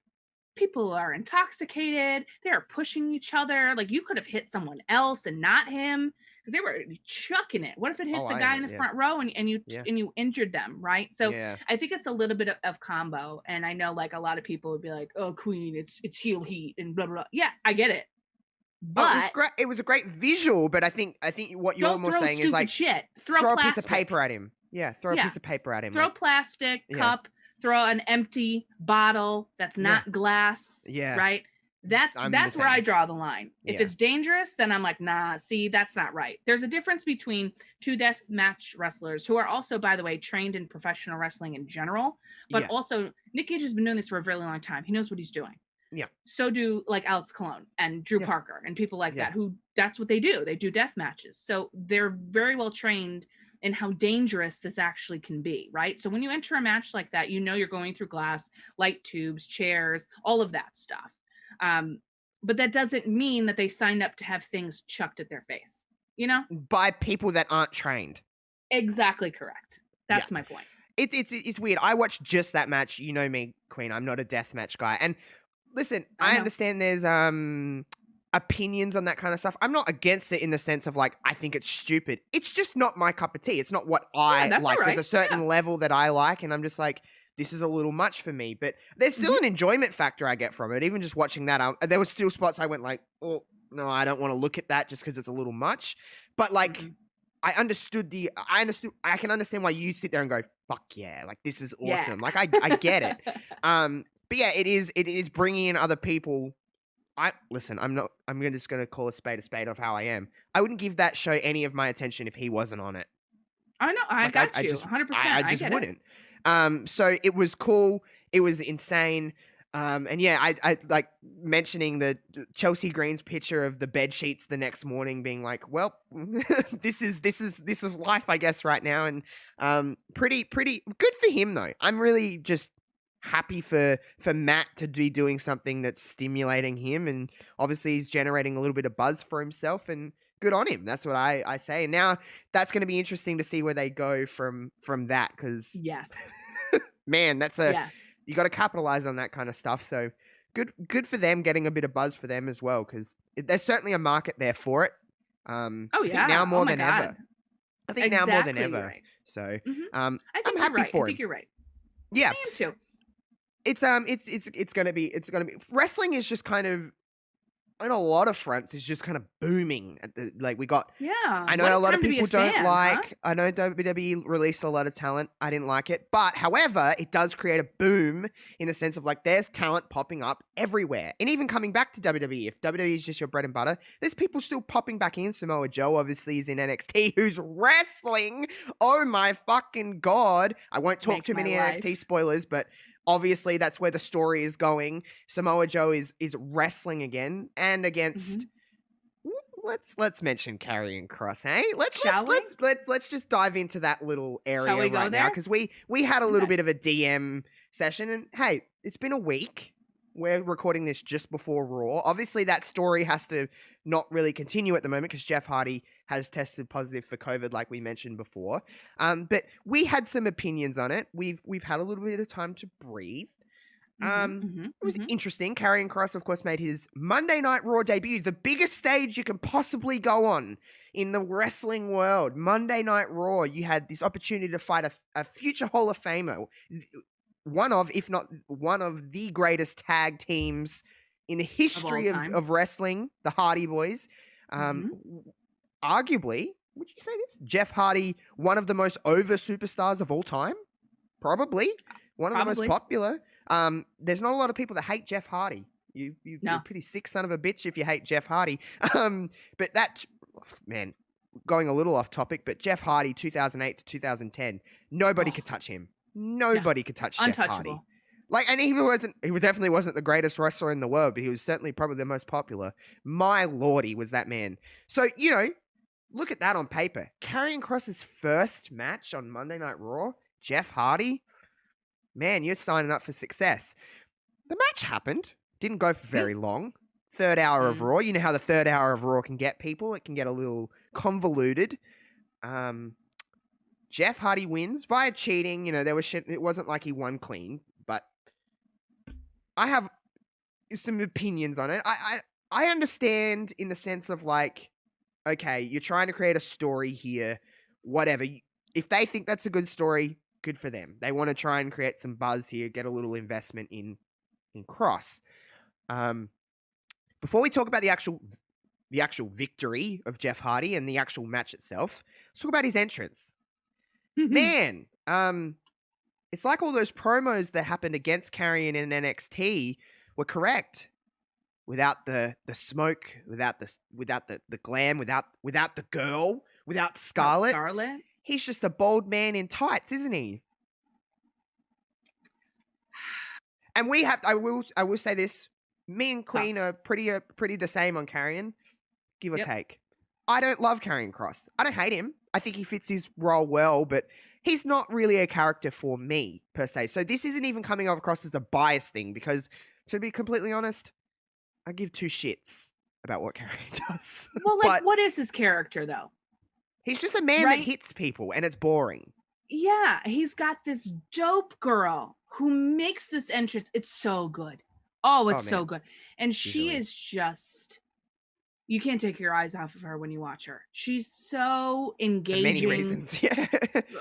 people are intoxicated. They are pushing each other. Like you could have hit someone else and not him because they were chucking it. What if it hit the guy in the front row and you injured them, right? So I think it's a little bit of combo. And I know like a lot of people would be like, "Oh, Queen, it's heel heat and blah blah blah." Yeah, I get it. But it was a great visual. But I think what you're almost saying is like throw a piece of paper at him. Yeah, throw a piece of paper at him. Throw plastic cup. Throw an empty bottle that's not glass. Yeah. Right. That's where I draw the line. If it's dangerous, then I'm like, nah, see, that's not right. There's a difference between two death match wrestlers who are also, by the way, trained in professional wrestling in general. But also Nick Gage has been doing this for a very long time. He knows what he's doing. Yeah. So do like Alex Colon and Drew Parker and people like that who that's what they do. They do death matches. So they're very well trained in how dangerous this actually can be, right? So when you enter a match like that, you know you're going through glass, light tubes, chairs, all of that stuff. but that doesn't mean that they signed up to have things chucked at their face, you know? By people that aren't trained. Exactly correct. That's my point. It's weird. I watched just that match. You know me, Queen. I'm not a deathmatch guy. And listen, I understand there's opinions on that kind of stuff. I'm not against it in the sense of like I think it's stupid. It's just not my cup of tea. It's not what I like. There's a certain level that I like, and I'm just like, this is a little much for me. But there's still an enjoyment factor I get from it. Even just watching that, there were still spots I went like, oh no, I don't want to look at that just because it's a little much. But like. I can understand why you sit there and go, fuck yeah, like this is awesome. Like I get it. But yeah, it is bringing in other people. I'm just going to call a spade of how I am. I wouldn't give that show any of my attention if he wasn't on it. I know. I got you 100%. I just wouldn't. So it was cool. It was insane. And yeah, I like mentioning the Chelsea Green's picture of the bed sheets the next morning being like, well, this is life, I guess, right now. And, pretty good for him though. I'm really just happy for Matt to be doing something that's stimulating him. And obviously he's generating a little bit of buzz for himself, and good on him. That's what I say. And now that's going to be interesting to see where they go from that. Cause yes, man, you got to capitalize on that kind of stuff. So good for them, getting a bit of buzz for them as well, because there's certainly a market there for it. I think now more than ever. I think now more than ever. Right. So I'm happy for it. I think you're right. Yeah, I am too. It's gonna be wrestling is just kind of on a lot of fronts is just kind of booming. We got. Yeah. I know a lot of people don't like. I know WWE released a lot of talent. I didn't like it, but however, it does create a boom in the sense of like there's talent popping up everywhere, and even coming back to WWE. If WWE is just your bread and butter, there's people still popping back in. Samoa Joe obviously is in NXT, who's wrestling. Oh my fucking god! I won't talk too many NXT spoilers, but. Obviously, that's where the story is going. Samoa Joe is wrestling again and against. Let's mention Karrion Kross, hey? Let's just dive into that little area right now because we had a little bit of a DM session, and hey, it's been a week. We're recording this just before Raw. Obviously, that story has to not really continue at the moment because Jeff Hardy has tested positive for COVID, like we mentioned before. But we had some opinions on it. We've had a little bit of time to breathe. It was interesting. Karrion Kross, of course, made his Monday Night Raw debut, the biggest stage you can possibly go on in the wrestling world. Monday Night Raw, you had this opportunity to fight a future Hall of Famer, one of, if not one of the greatest tag teams in the history of wrestling, the Hardy Boys. Arguably, would you say this? Jeff Hardy, one of the most over superstars of all time? Probably. One of the most popular. There's not a lot of people that hate Jeff Hardy. You're a pretty sick son of a bitch if you hate Jeff Hardy. But that, man, going a little off topic, but Jeff Hardy, 2008 to 2010, nobody could touch him. Nobody could touch Jeff Hardy. And he definitely wasn't the greatest wrestler in the world, but he was certainly probably the most popular. My lordy, was that man. So, look at that on paper. Karrion Kross's first match on Monday Night Raw, Jeff Hardy. Man, you're signing up for success. The match happened. Didn't go for very long. Third hour of Raw. You know how the third hour of Raw can get people. It can get a little convoluted. Jeff Hardy wins via cheating. There was shit. It wasn't like he won clean, but I have some opinions on it. I understand in the sense of like, okay, you're trying to create a story here, whatever. If they think that's a good story, good for them. They want to try and create some buzz here, get a little investment in Kross. Before we talk about the actual victory of Jeff Hardy and the actual match itself, let's talk about his entrance. Man, it's like all those promos that happened against Karrion in NXT were correct. Without the smoke, without the glam, without the girl, without Scarlett. He's just a bald man in tights, isn't he? And I will say this. Me and Queen are pretty the same on Karrion, give or take. I don't love Karrion Kross. I don't hate him. I think he fits his role well, but he's not really a character for me, per se. So this isn't even coming across as a bias thing because, to be completely honest, I give two shits about what Karrion does. Well, like, what is his character though? He's just a man that hits people, and it's boring. Yeah, he's got this dope girl who makes this entrance. It's so good. Oh, it's so good. And she is just, you can't take your eyes off of her when you watch her. She's so engaging. For many reasons, yeah.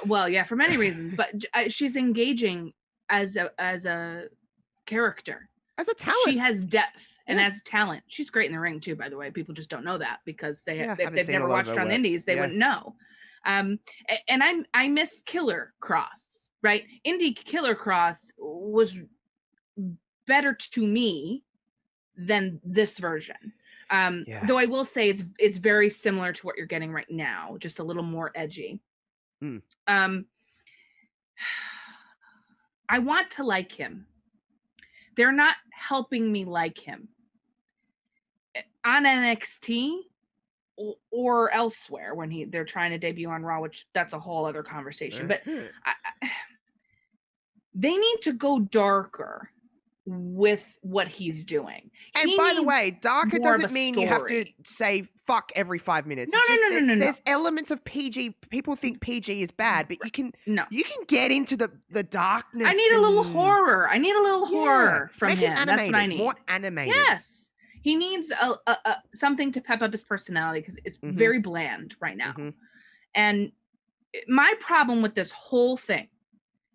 Well, yeah, for many reasons, but she's engaging as a character. As a talent. She has depth and as talent. She's great in the ring too, by the way. People just don't know that because if they've never watched her on the indies, they wouldn't know. And I miss Killer Cross, right? Indie Killer Cross was better to me than this version. Though I will say it's very similar to what you're getting right now, just a little more edgy. I want to like him. They're not helping me like him on NXT or elsewhere when they're trying to debut on Raw, which that's a whole other conversation. But they need to go darker with what he's doing. And by the way, darker doesn't mean you have to say fuck every 5 minutes. No. There's elements of PG. People think PG is bad, but you can get into the darkness. I need a little horror. I need a little horror from him. That's what I need. More animated. Yes. He needs a something to pep up his personality because it's very bland right now. And my problem with this whole thing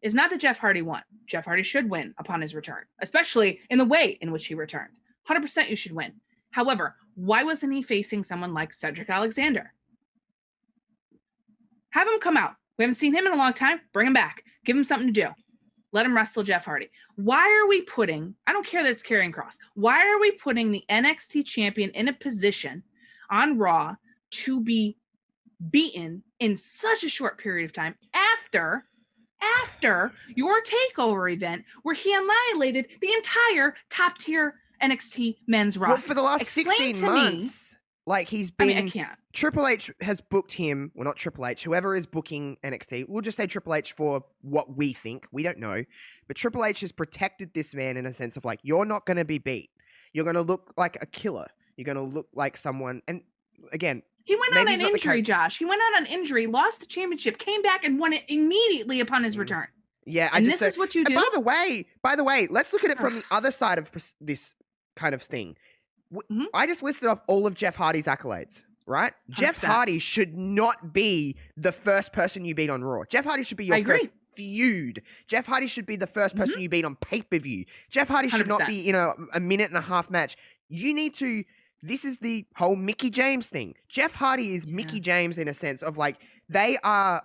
is not that Jeff Hardy won. Jeff Hardy should win upon his return, especially in the way in which he returned. 100% you should win. However, why wasn't he facing someone like Cedric Alexander? Have him come out. We haven't seen him in a long time. Bring him back. Give him something to do. Let him wrestle Jeff Hardy. Why are we putting, I don't care that it's Karrion Kross, why are we putting the NXT champion in a position on Raw to be beaten in such a short period of time after your takeover event where he annihilated the entire top tier NXT men's roster? Well, for the last 16 months, like he's been. I can't. Triple H has booked him. Well, not Triple H. Whoever is booking NXT, we'll just say Triple H for what we think. We don't know, but Triple H has protected this man in a sense of like, you're not going to be beat. You're going to look like a killer. You're going to look like someone. And again, he went on an injury, Josh. He went out on injury, lost the championship, came back and won it immediately upon his return. Yeah, this is what you do. By the way, let's look at it from the other side of this kind of thing. I just listed off all of Jeff Hardy's accolades, right? 100%. Jeff Hardy should not be the first person you beat on Raw. Jeff Hardy should be your first feud. Jeff Hardy should be the first person you beat on pay-per-view. Jeff Hardy should 100%. Not be in a minute and a half match. You need to. This is the whole Mickey James thing. Jeff Hardy is Mickey James in a sense of like they are.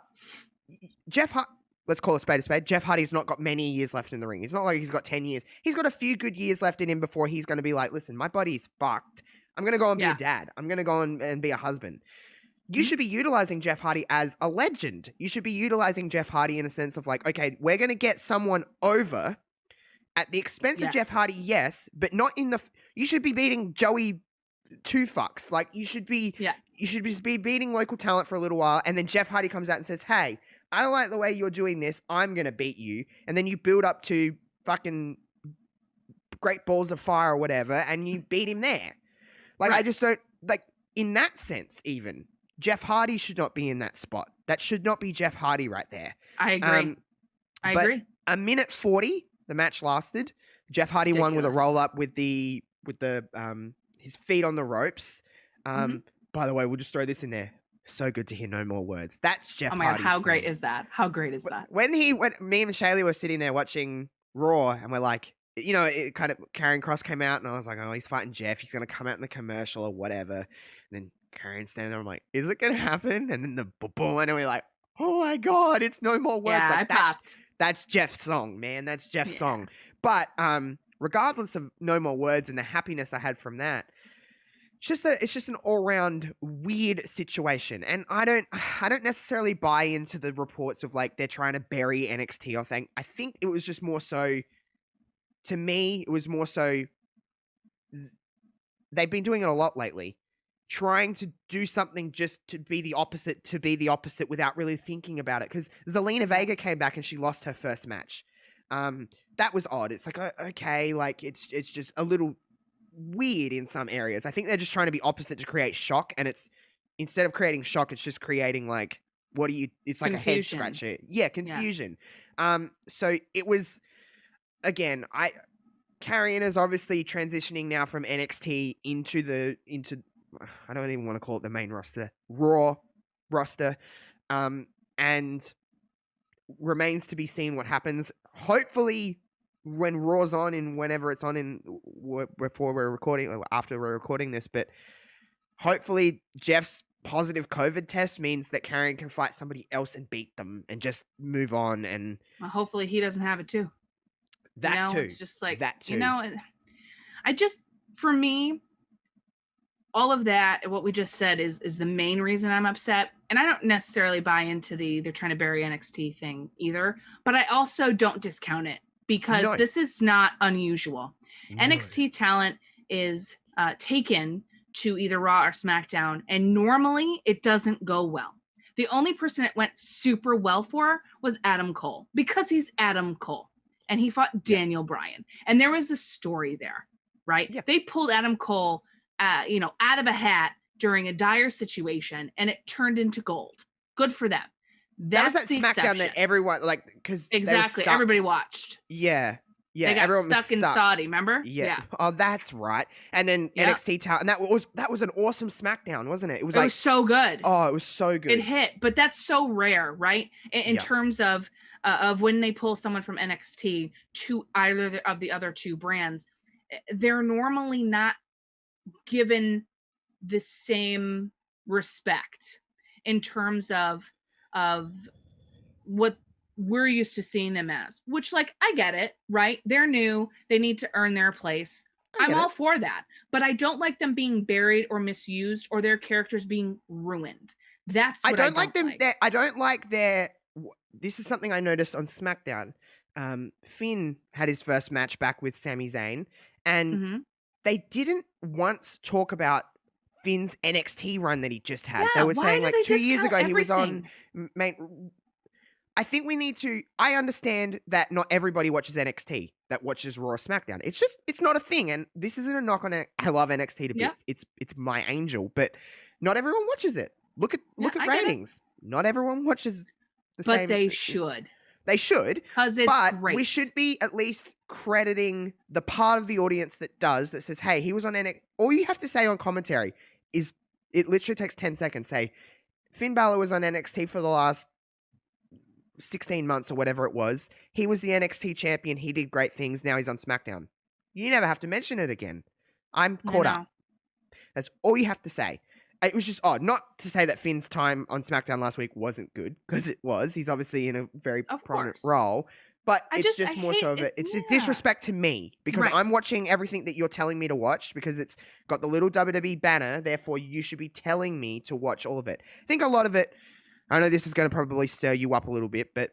Let's call a spade a spade. Jeff Hardy's not got many years left in the ring. It's not like he's got 10 years. He's got a few good years left in him before he's going to be like, listen, my body's fucked. I'm going to go and be a dad. I'm going to go and be a husband. You should be utilizing Jeff Hardy as a legend. You should be utilizing Jeff Hardy in a sense of like, okay, we're going to get someone over at the expense of Jeff Hardy, yes, but not in the... You should be beating Joey two fucks. Like, you should be beating local talent for a little while, and then Jeff Hardy comes out and says, hey, I don't like the way you're doing this. I'm going to beat you. And then you build up to fucking Great Balls of Fire or whatever, and you beat him there. Like, I just don't... Like, in that sense, even, Jeff Hardy should not be in that spot. That should not be Jeff Hardy right there. I agree. I agree. A minute 40, the match lasted. Jeff Hardy won with a roll-up with the his feet on the ropes. By the way, we'll just throw this in there. So good to hear no more words. That's Jeff Hardy. Oh my God, how great is that? How great is that? When me and Shaylee were sitting there watching Raw, and we're like, it kind of, Karrion Kross came out, and I was like, oh, he's fighting Jeff. He's going to come out in the commercial or whatever. And then Karrion's standing there, I'm like, is it going to happen? And then the boom, and we're like, oh my God, it's no more words. Yeah, like, I popped. That's Jeff's song, man. That's Jeff's song. But regardless of no more words and the happiness I had from that, it's just an all-round weird situation. And I don't necessarily buy into the reports of like they're trying to bury NXT or thing. I think it was just more so, to me, it was more so they've been doing it a lot lately. Trying to do something just to be the opposite without really thinking about it. Because Zelina Vega came back and she lost her first match. That was odd. It's like, okay, like it's just a little weird in some areas. I think they're just trying to be opposite to create shock, and it's instead of creating shock, it's just creating like it's like confusion. A head scratcher. Yeah, confusion. Yeah. So it was again, Karrion is obviously transitioning now from NXT into I don't even want to call it the main roster, Raw roster. And remains to be seen what happens. Hopefully when Raw's on and whenever it's on before we're recording or after we're recording this, but hopefully Jeff's positive COVID test means that Karrion can fight somebody else and beat them and just move on. And hopefully he doesn't have it too. That too. It's just like that too. For me, all of that, what we just said is the main reason I'm upset. And I don't necessarily buy into they're trying to bury NXT thing either, but I also don't discount it because this is not unusual. No. NXT talent is taken to either Raw or SmackDown, and normally it doesn't go well. The only person it went super well for was Adam Cole, because he's Adam Cole, and he fought Daniel Bryan, and there was a story there, right? Yeah. They pulled Adam Cole, out of a hat during a dire situation, and it turned into gold. Good for them. That's that SmackDown exception. That everyone because exactly everybody watched. Yeah. They got everyone stuck in Saudi, remember? Yeah. Oh, that's right. And then NXT talent, and that was an awesome SmackDown, wasn't it? It was so good. Oh, it was so good. It hit, but that's so rare, right? In terms of when they pull someone from NXT to either of the other two brands, they're normally not given the same respect in terms of what we're used to seeing them as, which, like, I get it, right? They're new. They need to earn their place. I'm all for that, but I don't like them being buried or misused or their characters being ruined. That's what I don't like them. I don't like their. This is something I noticed on SmackDown. Finn had his first match back with Sami Zayn, and they didn't once talk about Finn's NXT run that he just had. Yeah, they were saying like 2 years ago everything? He was on main. I think we need to. I understand that not everybody watches NXT that watches Raw or SmackDown. It's not a thing, and this isn't a knock on it. I love NXT to bits. It's my angel, but not everyone watches it. Look at ratings. Not everyone watches the same. But they should. They should, because it's great. We should be at least crediting the part of the audience that says, "Hey, he was on NXT." All you have to say on commentary is, it literally takes 10 seconds. Say, Finn Balor was on NXT for the last 16 months or whatever it was. He was the NXT champion. He did great things. Now he's on SmackDown. You never have to mention it again. I'm caught up. That's all you have to say. It was just odd. Not to say that Finn's time on SmackDown last week wasn't good, because it was. He's obviously in a very prominent role. But it's more so of it. It's disrespect to me, because I'm watching everything that you're telling me to watch, because it's got the little WWE banner. Therefore, you should be telling me to watch all of it. I think a lot of it, I know this is going to probably stir you up a little bit, but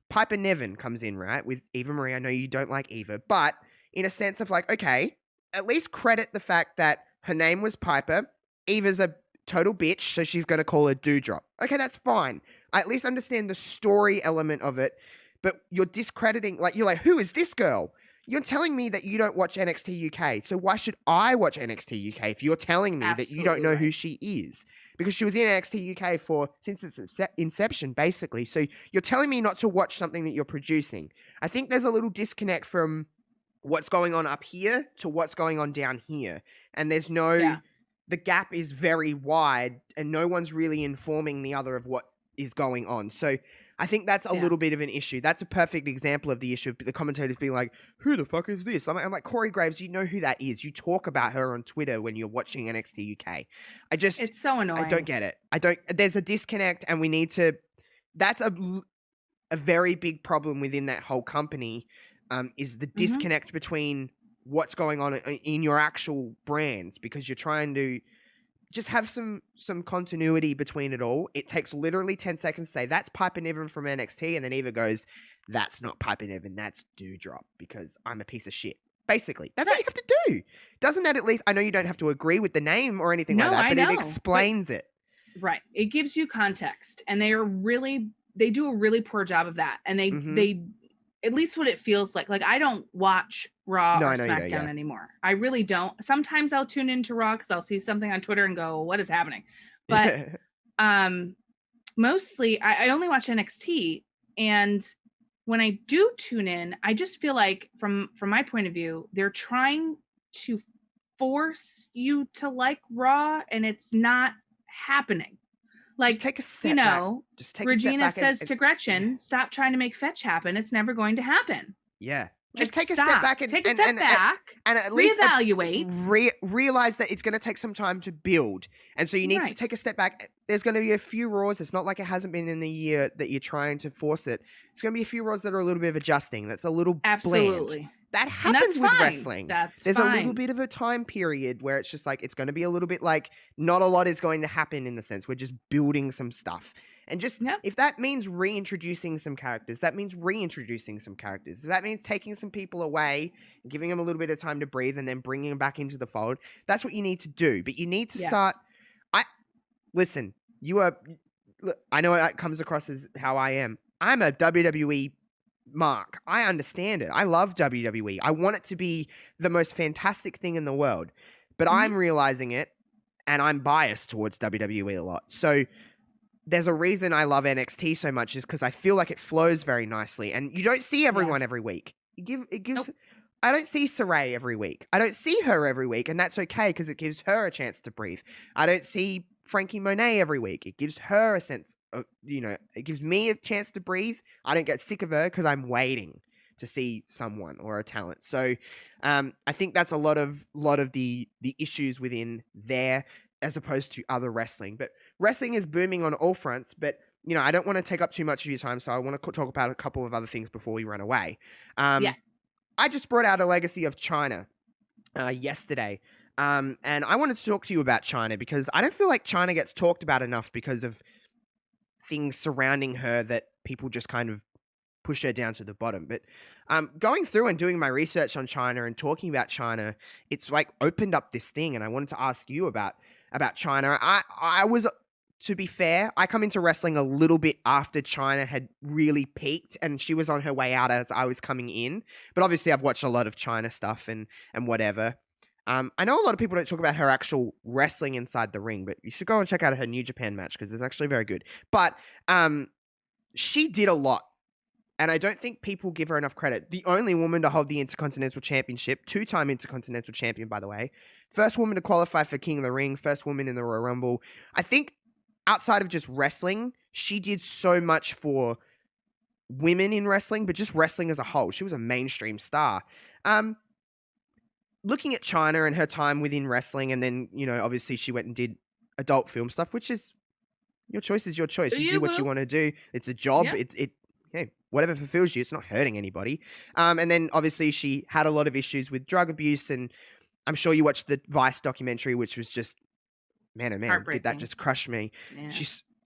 Piper Niven comes in, right, with Eva Marie. I know you don't like Eva, but in a sense of like, okay, at least credit the fact that her name was Piper. Eva's a total bitch, so she's going to call her Dewdrop. Okay, that's fine. I at least understand the story element of it, but you're discrediting, like, you're like, who is this girl? You're telling me that you don't watch NXT UK, so why should I watch NXT UK if you're telling me that you don't know who she is? Because she was in NXT UK since its inception, basically. So you're telling me not to watch something that you're producing. I think there's a little disconnect from what's going on up here to what's going on down here. And there's the gap is very wide, and no one's really informing the other of what is going on. So I think that's a little bit of an issue. That's a perfect example of the issue of the commentators being like, who the fuck is this? I'm like, Corey Graves, you know who that is. You talk about her on Twitter when you're watching NXT UK. It's so annoying. I don't get it. There's a disconnect, and we need to, that's a very big problem within that whole company, is the disconnect between what's going on in your actual brands, because you're trying to just have some continuity between it all. It takes literally 10 seconds to say, that's Piper Niven from NXT, and then Eva goes, that's not Piper Niven, that's Dewdrop, because I'm a piece of shit. Basically, that's what you have to do. Doesn't that at least, I know you don't have to agree with the name or anything like that, but it explains it. Right. It gives you context, and they do a really poor job of that. And they at least what it feels like. Like, I don't watch Raw or SmackDown anymore. I really don't. Sometimes I'll tune into Raw because I'll see something on Twitter and go, what is happening? But mostly I only watch NXT. And when I do tune in, I just feel like from my point of view, they're trying to force you to like Raw, and it's not happening. Like, just take a step back. Just take Regina a step back says to Gretchen, stop trying to make fetch happen. It's never going to happen. Yeah. Just take a step back and at least reevaluate. Realize that it's going to take some time to build. And so you need to take a step back. There's going to be a few Raws. It's not like it hasn't been in the year that you're trying to force it. It's going to be a few Raws that are a little bit of adjusting. That's a little bland. That happens with wrestling. There's a little bit of a time period where it's just like, it's going to be a little bit like not a lot is going to happen in the sense we're just building some stuff. And just, if that means reintroducing some characters, that means reintroducing some characters. If that means taking some people away, giving them a little bit of time to breathe and then bringing them back into the fold, that's what you need to do. But you need to start, listen, I know it comes across as how I am. I'm a WWE mark. I understand it. I love WWE. I want it to be the most fantastic thing in the world. But I'm realizing it, and I'm biased towards WWE a lot. So there's a reason I love NXT so much is because I feel like it flows very nicely. And you don't see everyone every week. It gives. I don't see Saray every week. I don't see her every week, and that's okay because it gives her a chance to breathe. I don't see Frankie Monet every week. It gives her a sense of, it gives me a chance to breathe. I don't get sick of her because I'm waiting to see someone or a talent. So I think that's a lot of the issues within there as opposed to other wrestling. But wrestling is booming on all fronts, but I don't want to take up too much of your time, so I want to talk about a couple of other things before we run away. I just brought out a legacy of Chyna yesterday, and I wanted to talk to you about Chyna because I don't feel like Chyna gets talked about enough because of things surrounding her that people just kind of push her down to the bottom. But going through and doing my research on Chyna and talking about Chyna, it's like opened up this thing, and I wanted to ask you about Chyna. I was, to be fair, I come into wrestling a little bit after Chyna had really peaked, and she was on her way out as I was coming in. But obviously, I've watched a lot of Chyna stuff and whatever. I know a lot of people don't talk about her actual wrestling inside the ring, but you should go and check out her New Japan match because it's actually very good. But she did a lot, and I don't think people give her enough credit. The only woman to hold the Intercontinental Championship, 2-time Intercontinental Champion, by the way. First woman to qualify for King of the Ring, first woman in the Royal Rumble. I think outside of just wrestling, she did so much for women in wrestling, but just wrestling as a whole. She was a mainstream star. Looking at Chyna and her time within wrestling, and then, obviously she went and did adult film stuff, which is, your choice is your choice. You do what you want to do. It's a job. Yep. Hey, whatever fulfills you. It's not hurting anybody. And then obviously she had a lot of issues with drug abuse, and I'm sure you watched the Vice documentary, which was just, man, oh man, did that just crush me. Yeah.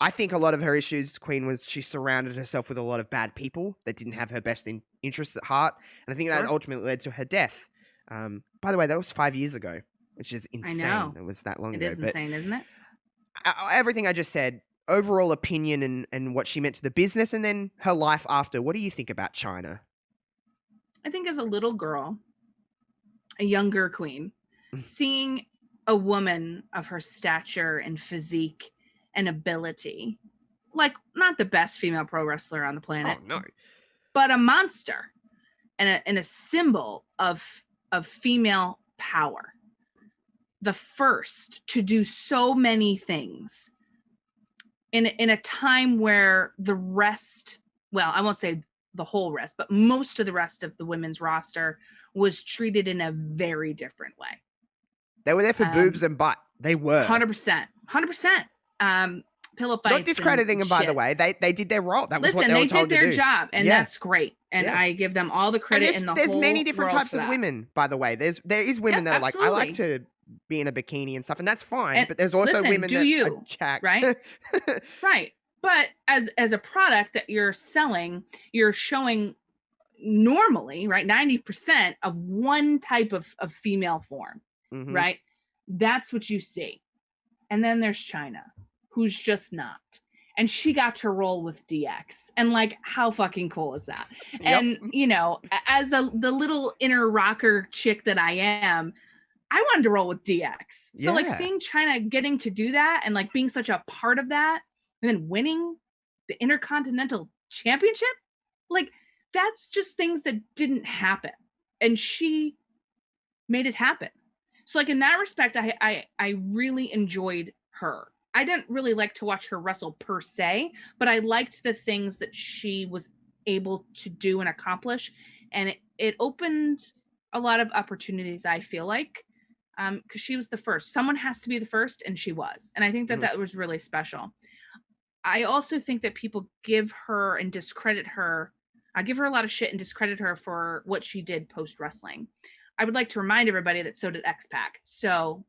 I think a lot of her issues, Queen, was she surrounded herself with a lot of bad people that didn't have her best interests at heart. And I think that ultimately led to her death. By the way, that was 5 years ago, which is insane. I know. It was that long ago. It is insane, isn't it? Everything I just said, overall opinion and what she meant to the business, and then her life after. What do you think about Chyna? I think as a little girl, a younger queen, seeing a woman of her stature and physique and ability, like not the best female pro wrestler on the planet, but a monster and a symbol of female power. The first to do so many things in a time where the rest, well, I won't say the whole rest, but most of the rest of the women's roster was treated in a very different way. They were there for boobs and butt. They were 100%. Pillow fights. Not discrediting them, by the way. They did their role. That was what they were told to do. They did their job, and that's great. And I give them all the credit in the whole world. There's many different types of women, by the way. There is women that are like, I like to be in a bikini and stuff, and that's fine. But there's also women that are jacked. Right? Right. But as a product that you're selling, you're showing normally, right, 90% of one type of female form, right? That's what you see. And then there's Chyna, who's just not. and she got to roll with DX. And like, how fucking cool is that? Yep. And, you know, as the little inner rocker chick that I am, I wanted to roll with DX. So like seeing Chyna getting to do that and like being such a part of that and then winning the Intercontinental Championship, like that's just things that didn't happen. And she made it happen. So like in that respect, I really enjoyed her. I didn't really like to watch her wrestle per se, but I liked the things that she was able to do and accomplish. And it opened a lot of opportunities, I feel like, because she was the first. Someone has to be the first, and she was. And I think that that was really special. I also think that people give her and discredit her. I give her a lot of shit and discredit her for what she did post wrestling. I would like to remind everybody that so did X-Pac. So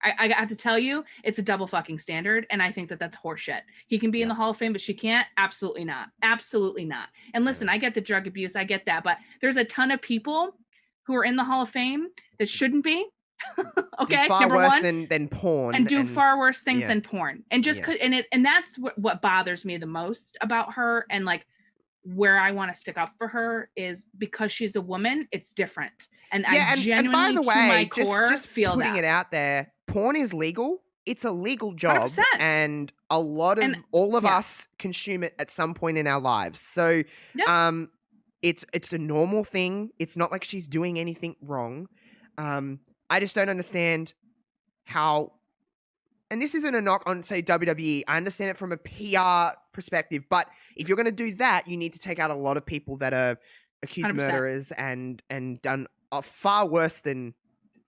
I have to tell you, it's a double fucking standard, and I think that that's horseshit. He can be in the Hall of Fame, but she can't. Absolutely not. Absolutely not. And listen, I get the drug abuse, I get that, but there's a ton of people who are in the Hall of Fame that shouldn't be. Okay, do far number worse one, than porn, and do far worse things than porn, and just and that's what bothers me the most about her, and like where I want to stick up for her is because she's a woman, it's different. And I genuinely, and by the way, to my core, just feel putting that. it out there, porn is legal. It's a legal job, 100%. and a lot of all of us consume it at some point in our lives. So, it's a normal thing. It's not like she's doing anything wrong. I just don't understand how. And this isn't a knock on, say, WWE. I understand it from a PR perspective, but if you're going to do that, you need to take out a lot of people that are accused 100%. murderers and done far worse than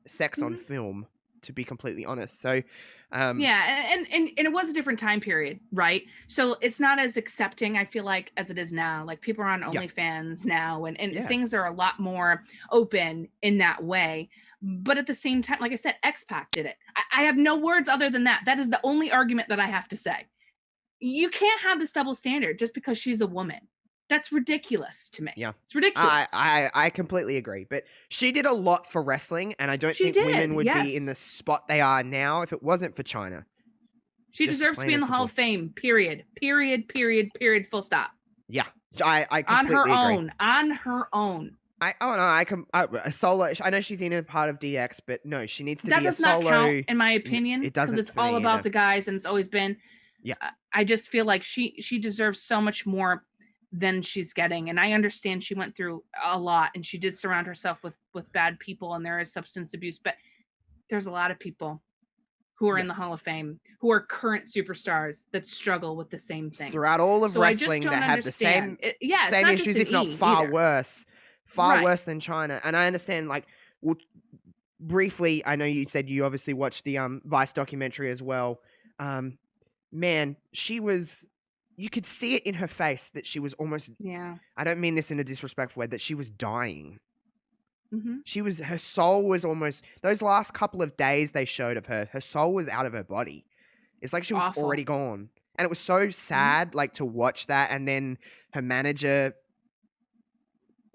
sex on film, to be completely honest. So, and it was a different time period, right? So it's not as accepting, I feel like, as it is now. Like people are on OnlyFans now, and things are a lot more open in that way. But at the same time, like I said, X-Pac did it. I have no words other than that. That is the only argument that I have to say. You can't have this double standard just because she's a woman. That's ridiculous to me. Yeah. It's ridiculous. I completely agree. But she did a lot for wrestling, and I don't think women would be in the spot they are now if it wasn't for Chyna. She deserves to be in the Hall of Fame, period. Period, period, period, full stop. Yeah. I completely agree. On her own. A solo. I know she's in a part of DX, but no, she needs to be a solo. That does not count, in my opinion. It doesn't. Because it's all about the guys, and it's always been. Yeah. I just feel like she deserves so much more than she's getting, and I understand she went through a lot, and she did surround herself with bad people, and there is substance abuse, but there's a lot of people who are in the Hall of Fame who are current superstars that struggle with the same things throughout all of wrestling that have the same issues, if not far worse. Far worse than Chyna. And I understand, like, well, briefly, I know you said you obviously watched the Vice documentary as well. Man, she was, you could see it in her face that she was almost, I don't mean this in a disrespectful way, that she was dying. Her soul was almost, those last couple of days they showed of her soul was out of her body. It's like she was already gone. And it was so sad, like, to watch that. And then her manager,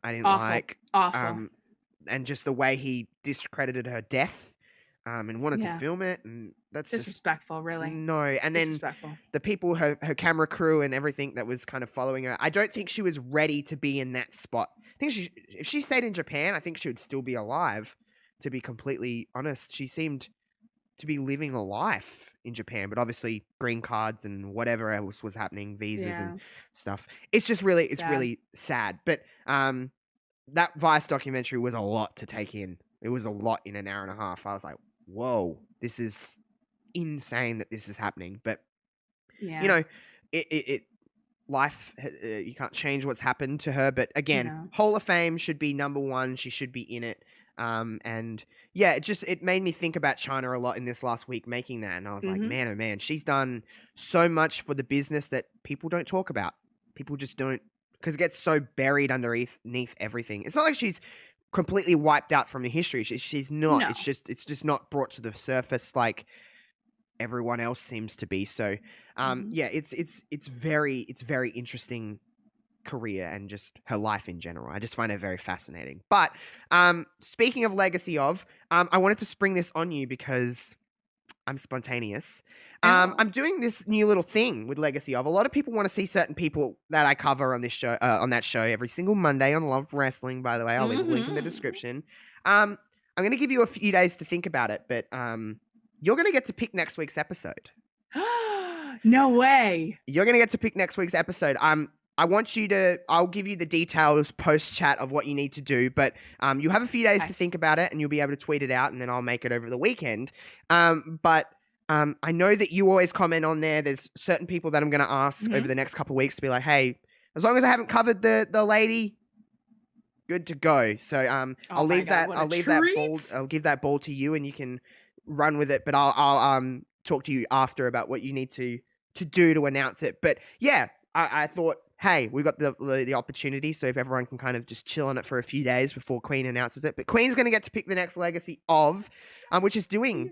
I didn't like. Awful. And just the way he discredited her death, and wanted to film it, and that's disrespectful, really. No, and then the people, her camera crew and everything that was kind of following her, I don't think she was ready to be in that spot. I think if she stayed in Japan, I think she would still be alive, to be completely honest. She seemed to be living a life in Japan, but obviously green cards and whatever else was happening, visas and stuff. It's just really, it's really sad. But that Vice documentary was a lot to take in. It was a lot in an hour and a half. I was like, whoa, this is insane that this is happening. But, you know, life, you can't change what's happened to her. But again, Hall of Fame should be number one. She should be in it. And yeah, it made me think about Chyna a lot in this last week making that. And I was like, man, oh man, she's done so much for the business that people don't talk about. People just don't, because it gets so buried underneath everything. It's not like she's completely wiped out from the history. She's not. No. It's just not brought to the surface like everyone else seems to be. So, yeah, it's very interesting career and just her life in general. I just find it very fascinating. But speaking of legacy of, I wanted to spring this on you because I'm spontaneous. I'm doing this new little thing with Legacy of. A lot of people want to see certain people that I cover on this show, on that show every single Monday on Love Wrestling, by the way. I'll leave a link in the description. I'm going to give you a few days to think about it, but you're going to get to pick next week's episode. No way. You're going to get to pick next week's episode. I'll give you the details post-chat of what you need to do, but you have a few days to think about it, and you'll be able to tweet it out, and then I'll make it over the weekend. But I know that you always comment on there. There's certain people that I'm going to ask over the next couple of weeks to be like, hey, as long as I haven't covered the lady, good to go. So I'll leave I'll give that ball to you, and you can run with it, but I'll talk to you after about what you need to do to announce it. But yeah, I thought, hey, we got the opportunity, so if everyone can kind of just chill on it for a few days before Queen announces it. But Queen's going to get to pick the next Legacy of, which is doing,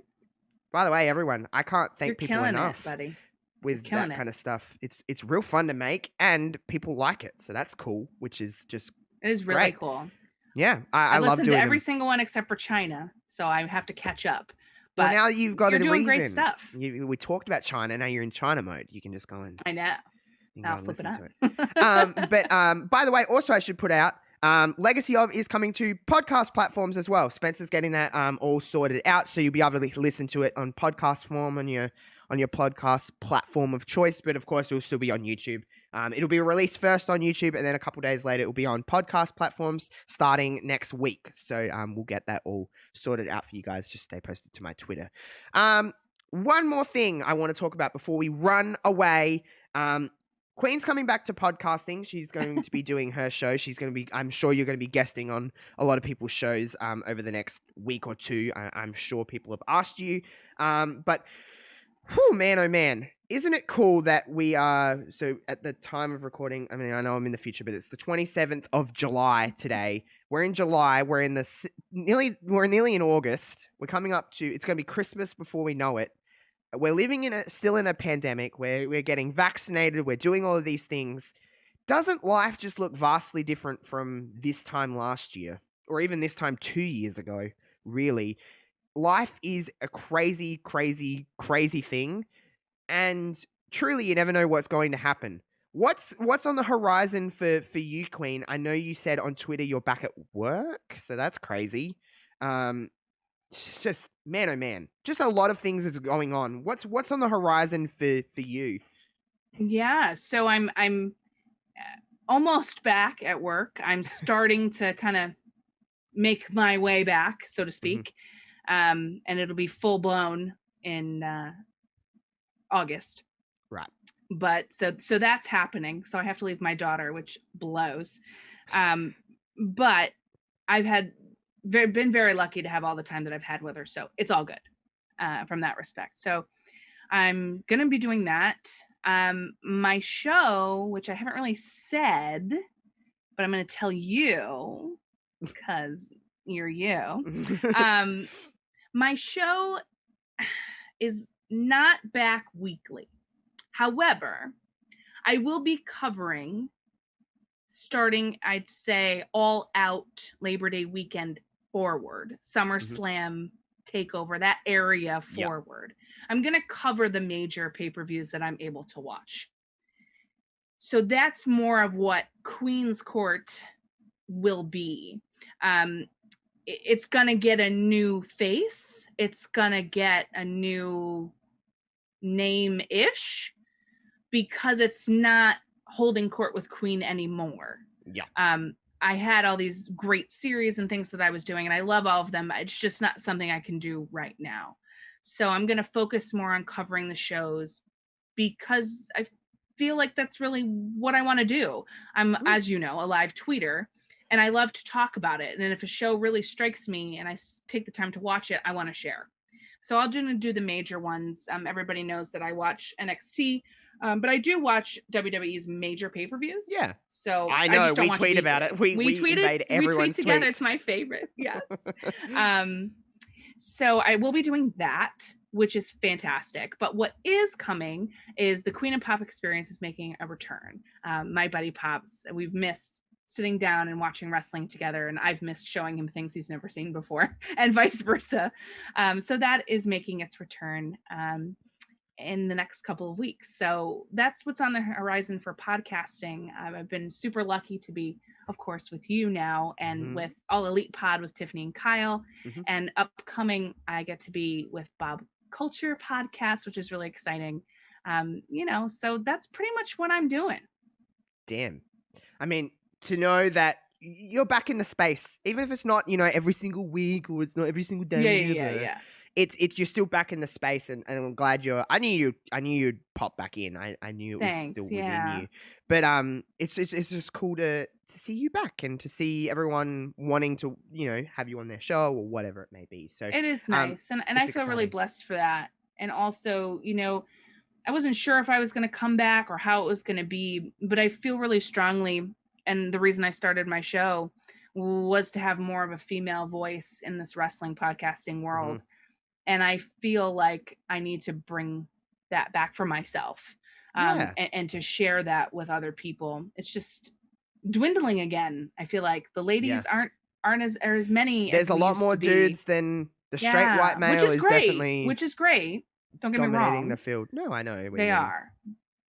by the way, everyone, I can't thank people enough, buddy, with that kind of stuff. It's real fun to make, and people like it, so that's cool, which is just it is really great. Cool. Yeah, I love doing listened to every single one except for Chyna, so I have to catch up. But well, now you've got you're doing reason. Great stuff. We talked about Chyna. Now you're in Chyna mode. You can just go and I know. I'll flip it up. But by the way, also I should put out Legacy of is coming to podcast platforms as well. Spencer's getting that all sorted out, so you'll be able to listen to it on podcast form on your podcast platform of choice. But of course, it will still be on YouTube. It'll be released first on YouTube, and then a couple days later, it will be on podcast platforms starting next week. So we'll get that all sorted out for you guys. Just stay posted to my Twitter. One more thing I want to talk about before we run away. Queen's coming back to podcasting. She's going to be doing her show. I'm sure you're going to be guesting on a lot of people's shows over the next week or two. I'm sure people have asked you. But, whew, man, oh man, isn't it cool that we are, so at the time of recording, I mean, I know I'm in the future, but it's the 27th of July today. We're in July. We're nearly in August. We're coming up to, it's going to be Christmas before we know it. We're living still in a pandemic where we're getting vaccinated. We're doing all of these things. Doesn't life just look vastly different from this time last year, or even this time 2 years ago? Really, life is a crazy, crazy, crazy thing, and truly, you never know what's going to happen. What's on the horizon for you, Queen? I know you said on Twitter you're back at work, so that's crazy. It's just, man, oh man, just a lot of things is going on. What's on the horizon for you? Yeah, so I'm almost back at work. I'm starting to kind of make my way back, so to speak. And it'll be full blown in August. Right. But so that's happening. So I have to leave my daughter, which blows. But I've been very lucky to have all the time that I've had with her, so it's all good from that respect. So I'm gonna be doing that. My show, which I haven't really said, but I'm gonna tell you because you're you. My show is not back weekly. However, I will be covering starting, I'd say, all out Labor Day weekend forward, SummerSlam takeover, that area forward. Yep. I'm going to cover the major pay-per-views that I'm able to watch. So that's more of what Queen's Court will be. It's going to get a new face. It's going to get a new name-ish because it's not holding court with Queen anymore. Yeah. I had all these great series and things that I was doing, and I love all of them. It's just not something I can do right now. So I'm going to focus more on covering the shows because I feel like that's really what I want to do. I'm, as you know, a live tweeter, and I love to talk about it. And if a show really strikes me and I take the time to watch it, I want to share. So I'll do the major ones. Everybody knows that I watch NXT. But I do watch WWE's major pay-per-views. Yeah. So I know we tweet about it. We tweet together. Tweets. It's my favorite. Yes. So I will be doing that, which is fantastic. But what is coming is the Queen and Pop Experience is making a return. My buddy Pops, we've missed sitting down and watching wrestling together, and I've missed showing him things he's never seen before, and vice versa. So that is making its return in the next couple of weeks. So that's what's on the horizon for podcasting. I've been super lucky to be, of course, with you now, and with All Elite Pod with Tiffany and Kyle, and upcoming I get to be with Bob Culture Podcast, which is really exciting. So that's pretty much what I'm doing. Damn. I mean, to know that you're back in the space, even if it's not, every single week or it's not every single day. Yeah. It's you're still back in the space, and I'm glad I knew you'd pop back in. I knew it was still within you. But it's just cool to see you back and to see everyone wanting to, have you on their show or whatever it may be. So it is nice. And I feel exciting. Really blessed for that. And also, I wasn't sure if I was going to come back or how it was going to be, but I feel really strongly. And the reason I started my show was to have more of a female voice in this wrestling podcasting world. And I feel like I need to bring that back for myself, and to share that with other people. It's just dwindling again. I feel like the ladies aren't as many. There's a lot more dudes than the straight white male is definitely, which is great. Don't get me wrong. Dominating the field. No, I know they are,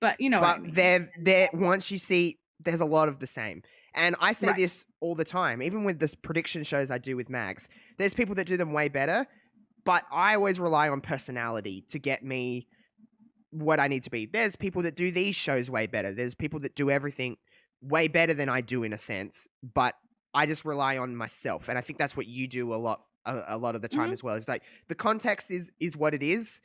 but what I mean. they're once you see, there's a lot of the same. And I say this all the time, even with this prediction shows I do with Mags. There's people that do them way better. But I always rely on personality to get me what I need to be. There's people that do these shows way better. There's people that do everything way better than I do in a sense. But I just rely on myself. And I think that's what you do a lot of the time as well. It's like the context is what it is,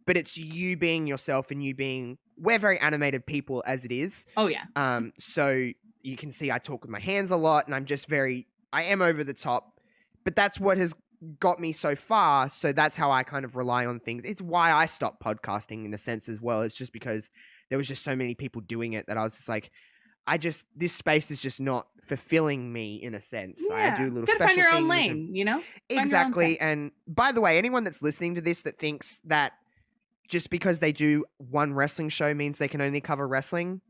but it's you being yourself and we're very animated people as it is. Oh, yeah. So you can see I talk with my hands a lot, and I am over the top. But that's what has got me so far, so that's how I kind of rely on things. It's why I stopped podcasting in a sense as well. It's just because there was just so many people doing it that I was just like, this space is just not fulfilling me in a sense. Yeah. I do little special find your own lane, Exactly. And by the way, anyone that's listening to this that thinks that just because they do one wrestling show means they can only cover wrestling,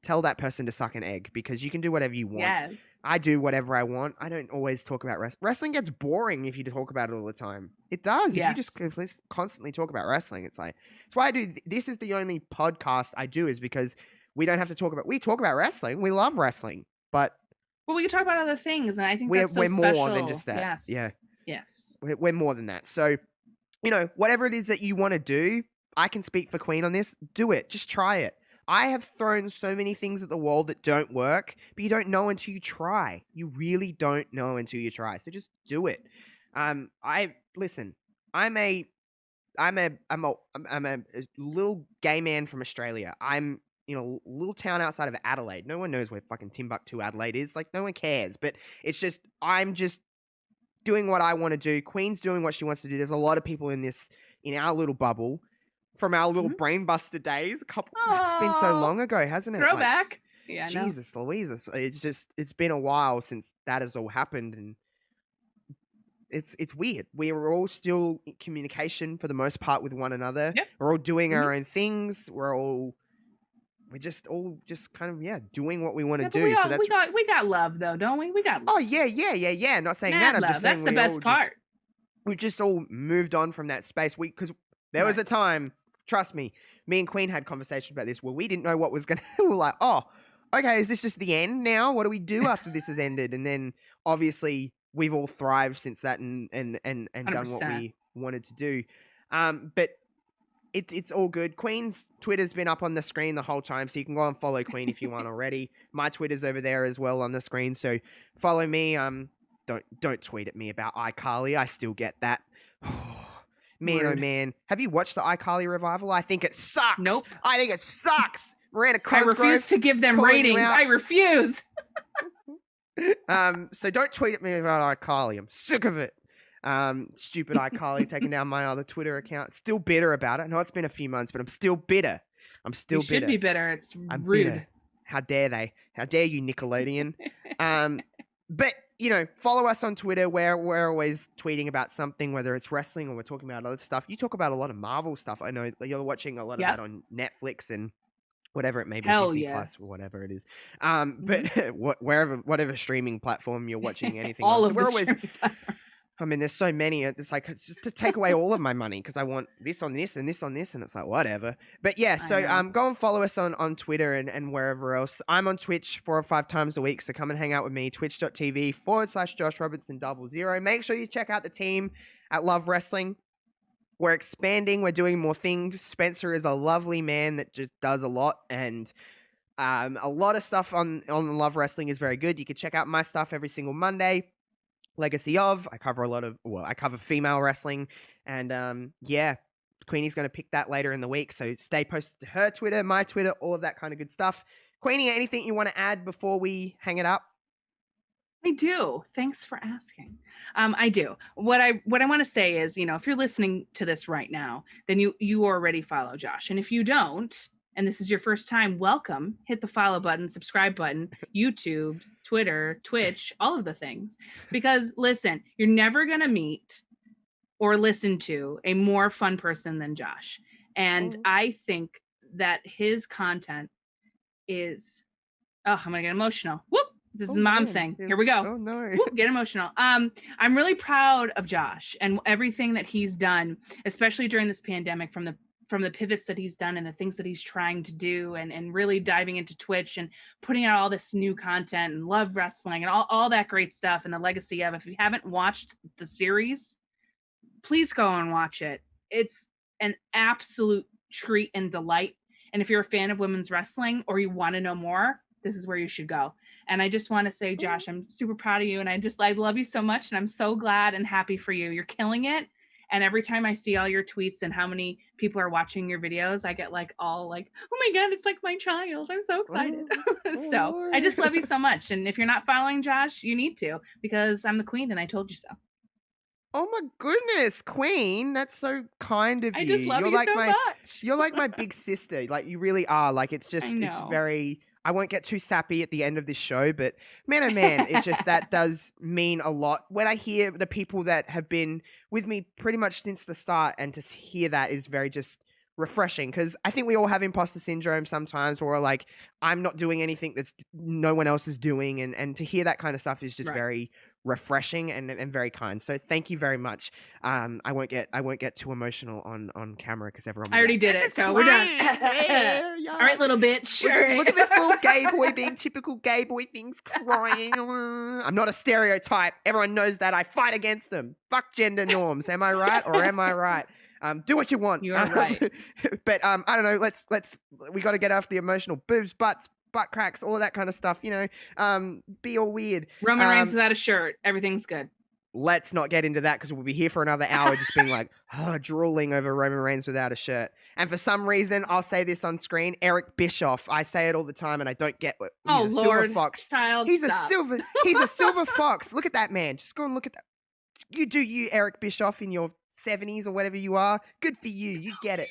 tell that person to suck an egg, because you can do whatever you want. Yes. I do whatever I want. I don't always talk about wrestling. Wrestling gets boring if you talk about it all the time. It does. Yes. If you just constantly talk about wrestling, it's why I do. This is the only podcast I do, is because we don't have to talk about. We talk about wrestling. We love wrestling, but we can talk about other things, and I think we're more than just that. Yes. Yeah. Yes. We're more than that. So, whatever it is that you want to do, I can speak for Queen on this. Do it. Just try it. I have thrown so many things at the wall that don't work, but you don't know until you try. You really don't know until you try. So just do it. Listen. I'm a little gay man from Australia. I'm in a little town outside of Adelaide. No one knows where fucking Timbuktu, Adelaide is. Like, no one cares. But it's just, I'm just doing what I want to do. Queen's doing what she wants to do. There's a lot of people in our little bubble. From our little brainbuster days, it's been so long ago, hasn't it? Throwback. Yeah, Jesus Louise. It's been a while since that has all happened, and it's weird. We are all still in communication for the most part with one another. Yep. We're all doing our own things. We're just kind of doing what we want to do. We got love though, don't we? We got love. Oh yeah. Not saying that. I'm just saying that's the best part. We just all moved on from that space. Because there was a time. Trust me and Queen had conversations about this where we didn't know what was going to... We were like, oh, okay, is this just the end now? What do we do after this has ended? And then, obviously, we've all thrived since that and done what we wanted to do. But it's all good. Queen's Twitter's been up on the screen the whole time, so you can go and follow Queen if you want already. My Twitter's over there as well on the screen, so follow me. Don't tweet at me about iCarly. I still get that. Man, oh man. Have you watched the iCarly revival? I think it sucks. Nope. I think it sucks. Miranda Cosgrove, I refuse to give them ratings. I refuse. So don't tweet at me about iCarly. I'm sick of it. Stupid iCarly taking down my other Twitter account. Still bitter about it. I know it's been a few months, but I'm still bitter. You should be bitter. It's rude. Bitter. How dare they? How dare you, Nickelodeon? But follow us on Twitter where we're always tweeting about something, whether it's wrestling or we're talking about other stuff. You talk about a lot of Marvel stuff. I know you're watching a lot of that on Netflix and whatever it may be, Hell Disney yes. Plus or whatever it is. But whatever streaming platform you're watching anything all on. of So we're the always, streaming platforms. I mean, there's so many. It's like, it's just to take away all of my money because I want this on this and this on this, and it's like, whatever. But yeah, so go and follow us on Twitter and wherever else. I'm on Twitch 4 or 5 times a week, so come and hang out with me, twitch.tv/JoshRobertson00. Make sure you check out the team at Love Wrestling. We're expanding. We're doing more things. Spencer is a lovely man that just does a lot, and a lot of stuff on Love Wrestling is very good. You can check out my stuff every single Monday. Legacy of, I cover I cover female wrestling, and yeah, Queenie's going to pick that later in the week, so stay posted to her Twitter, my Twitter, all of that kind of good stuff. Queenie, anything you want to add before we hang it up? I do. Thanks for asking. I do. What I want to say is, if you're listening to this right now, then you already follow Josh, and if you don't, and this is your first time, welcome. Hit the follow button, subscribe button, YouTube, Twitter, Twitch, all of the things. Because listen, you're never going to meet or listen to a more fun person than Josh. And I think that his content is, I'm going to get emotional. Whoop. This is a mom thing. Here we go. Oh no. Whoop, get emotional. I'm really proud of Josh and everything that he's done, especially during this pandemic, from the pivots that he's done and the things that he's trying to do, and really diving into Twitch and putting out all this new content and Love Wrestling and all that great stuff, and the legacy of. If you haven't watched the series, please go and watch it. It's an absolute treat and delight. And if you're a fan of women's wrestling or you want to know more, this is where you should go. And I just want to say, Josh, I'm super proud of you, and I love you so much, and I'm so glad and happy for you. You're killing it. And every time I see all your tweets and how many people are watching your videos, I get all like, oh my God, it's like my child. I'm so excited. So I just love you so much. And if you're not following Josh, you need to, because I'm the queen and I told you so. Oh my goodness, Queen. That's so kind of you. I just love you so much. You're like my big sister. Like, you really are. Like, it's just, it's very... I won't get too sappy at the end of this show, but man, oh man, it's just, that does mean a lot. When I hear the people that have been with me pretty much since the start, and to hear that is very just refreshing, because I think we all have imposter syndrome sometimes, or like, I'm not doing anything that's no one else is doing, and to hear that kind of stuff is just very refreshing and very kind. So thank you very much. I won't get too emotional on camera because everyone. I already did it, so we're done. All right, little bitch. Look at this little gay boy being typical gay boy things, crying. I'm not a stereotype. Everyone knows that. I fight against them. Fuck gender norms. Am I right or am I right? Do what you want. You are right. But I don't know. We got to get off the emotional. Boobs, butts, butt cracks, all of that kind of stuff. Be all weird. Roman Reigns without a shirt. Everything's good. Let's not get into that, because we'll be here for another hour just being like, drooling over Roman Reigns without a shirt. And for some reason, I'll say this on screen, Eric Bischoff. I say it all the time and I don't get what. He's a Lord, silver fox. Child, he's stop. He's a silver fox. Look at that man. Just go and look at that. You do you, Eric Bischoff, in your 70s or whatever you are. Good for you. You get it.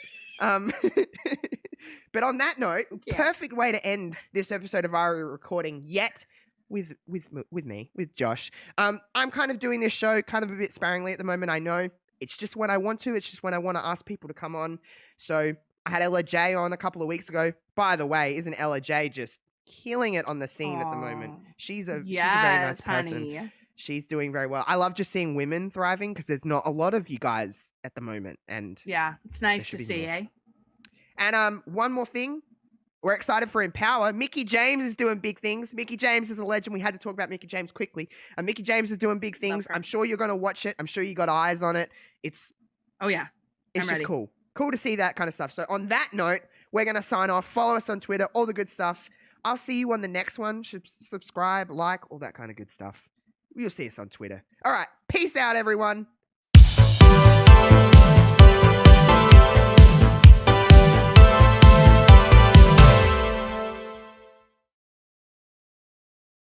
But on that note, perfect way to end this episode of our recording yet. With me, with Josh. I'm kind of doing this show kind of a bit sparingly at the moment. I know it's just when I want to. It's just when I want to ask people to come on. So I had Ella J on a couple of weeks ago. By the way, isn't Ella J just killing it on the scene at the moment? She's a very nice person. Honey. She's doing very well. I love just seeing women thriving, because there's not a lot of you guys at the moment. And yeah, it's nice to see, eh? And one more thing. We're excited for Empower. Mickie James is doing big things. Mickie James is a legend. We had to talk about Mickie James quickly. Mickie James is doing big things. I'm sure you're going to watch it. I'm sure you got eyes on it. It's just cool. Cool to see that kind of stuff. So on that note, we're going to sign off. Follow us on Twitter, all the good stuff. I'll see you on the next one. Subscribe, like, all that kind of good stuff. You'll see us on Twitter. All right. Peace out, everyone.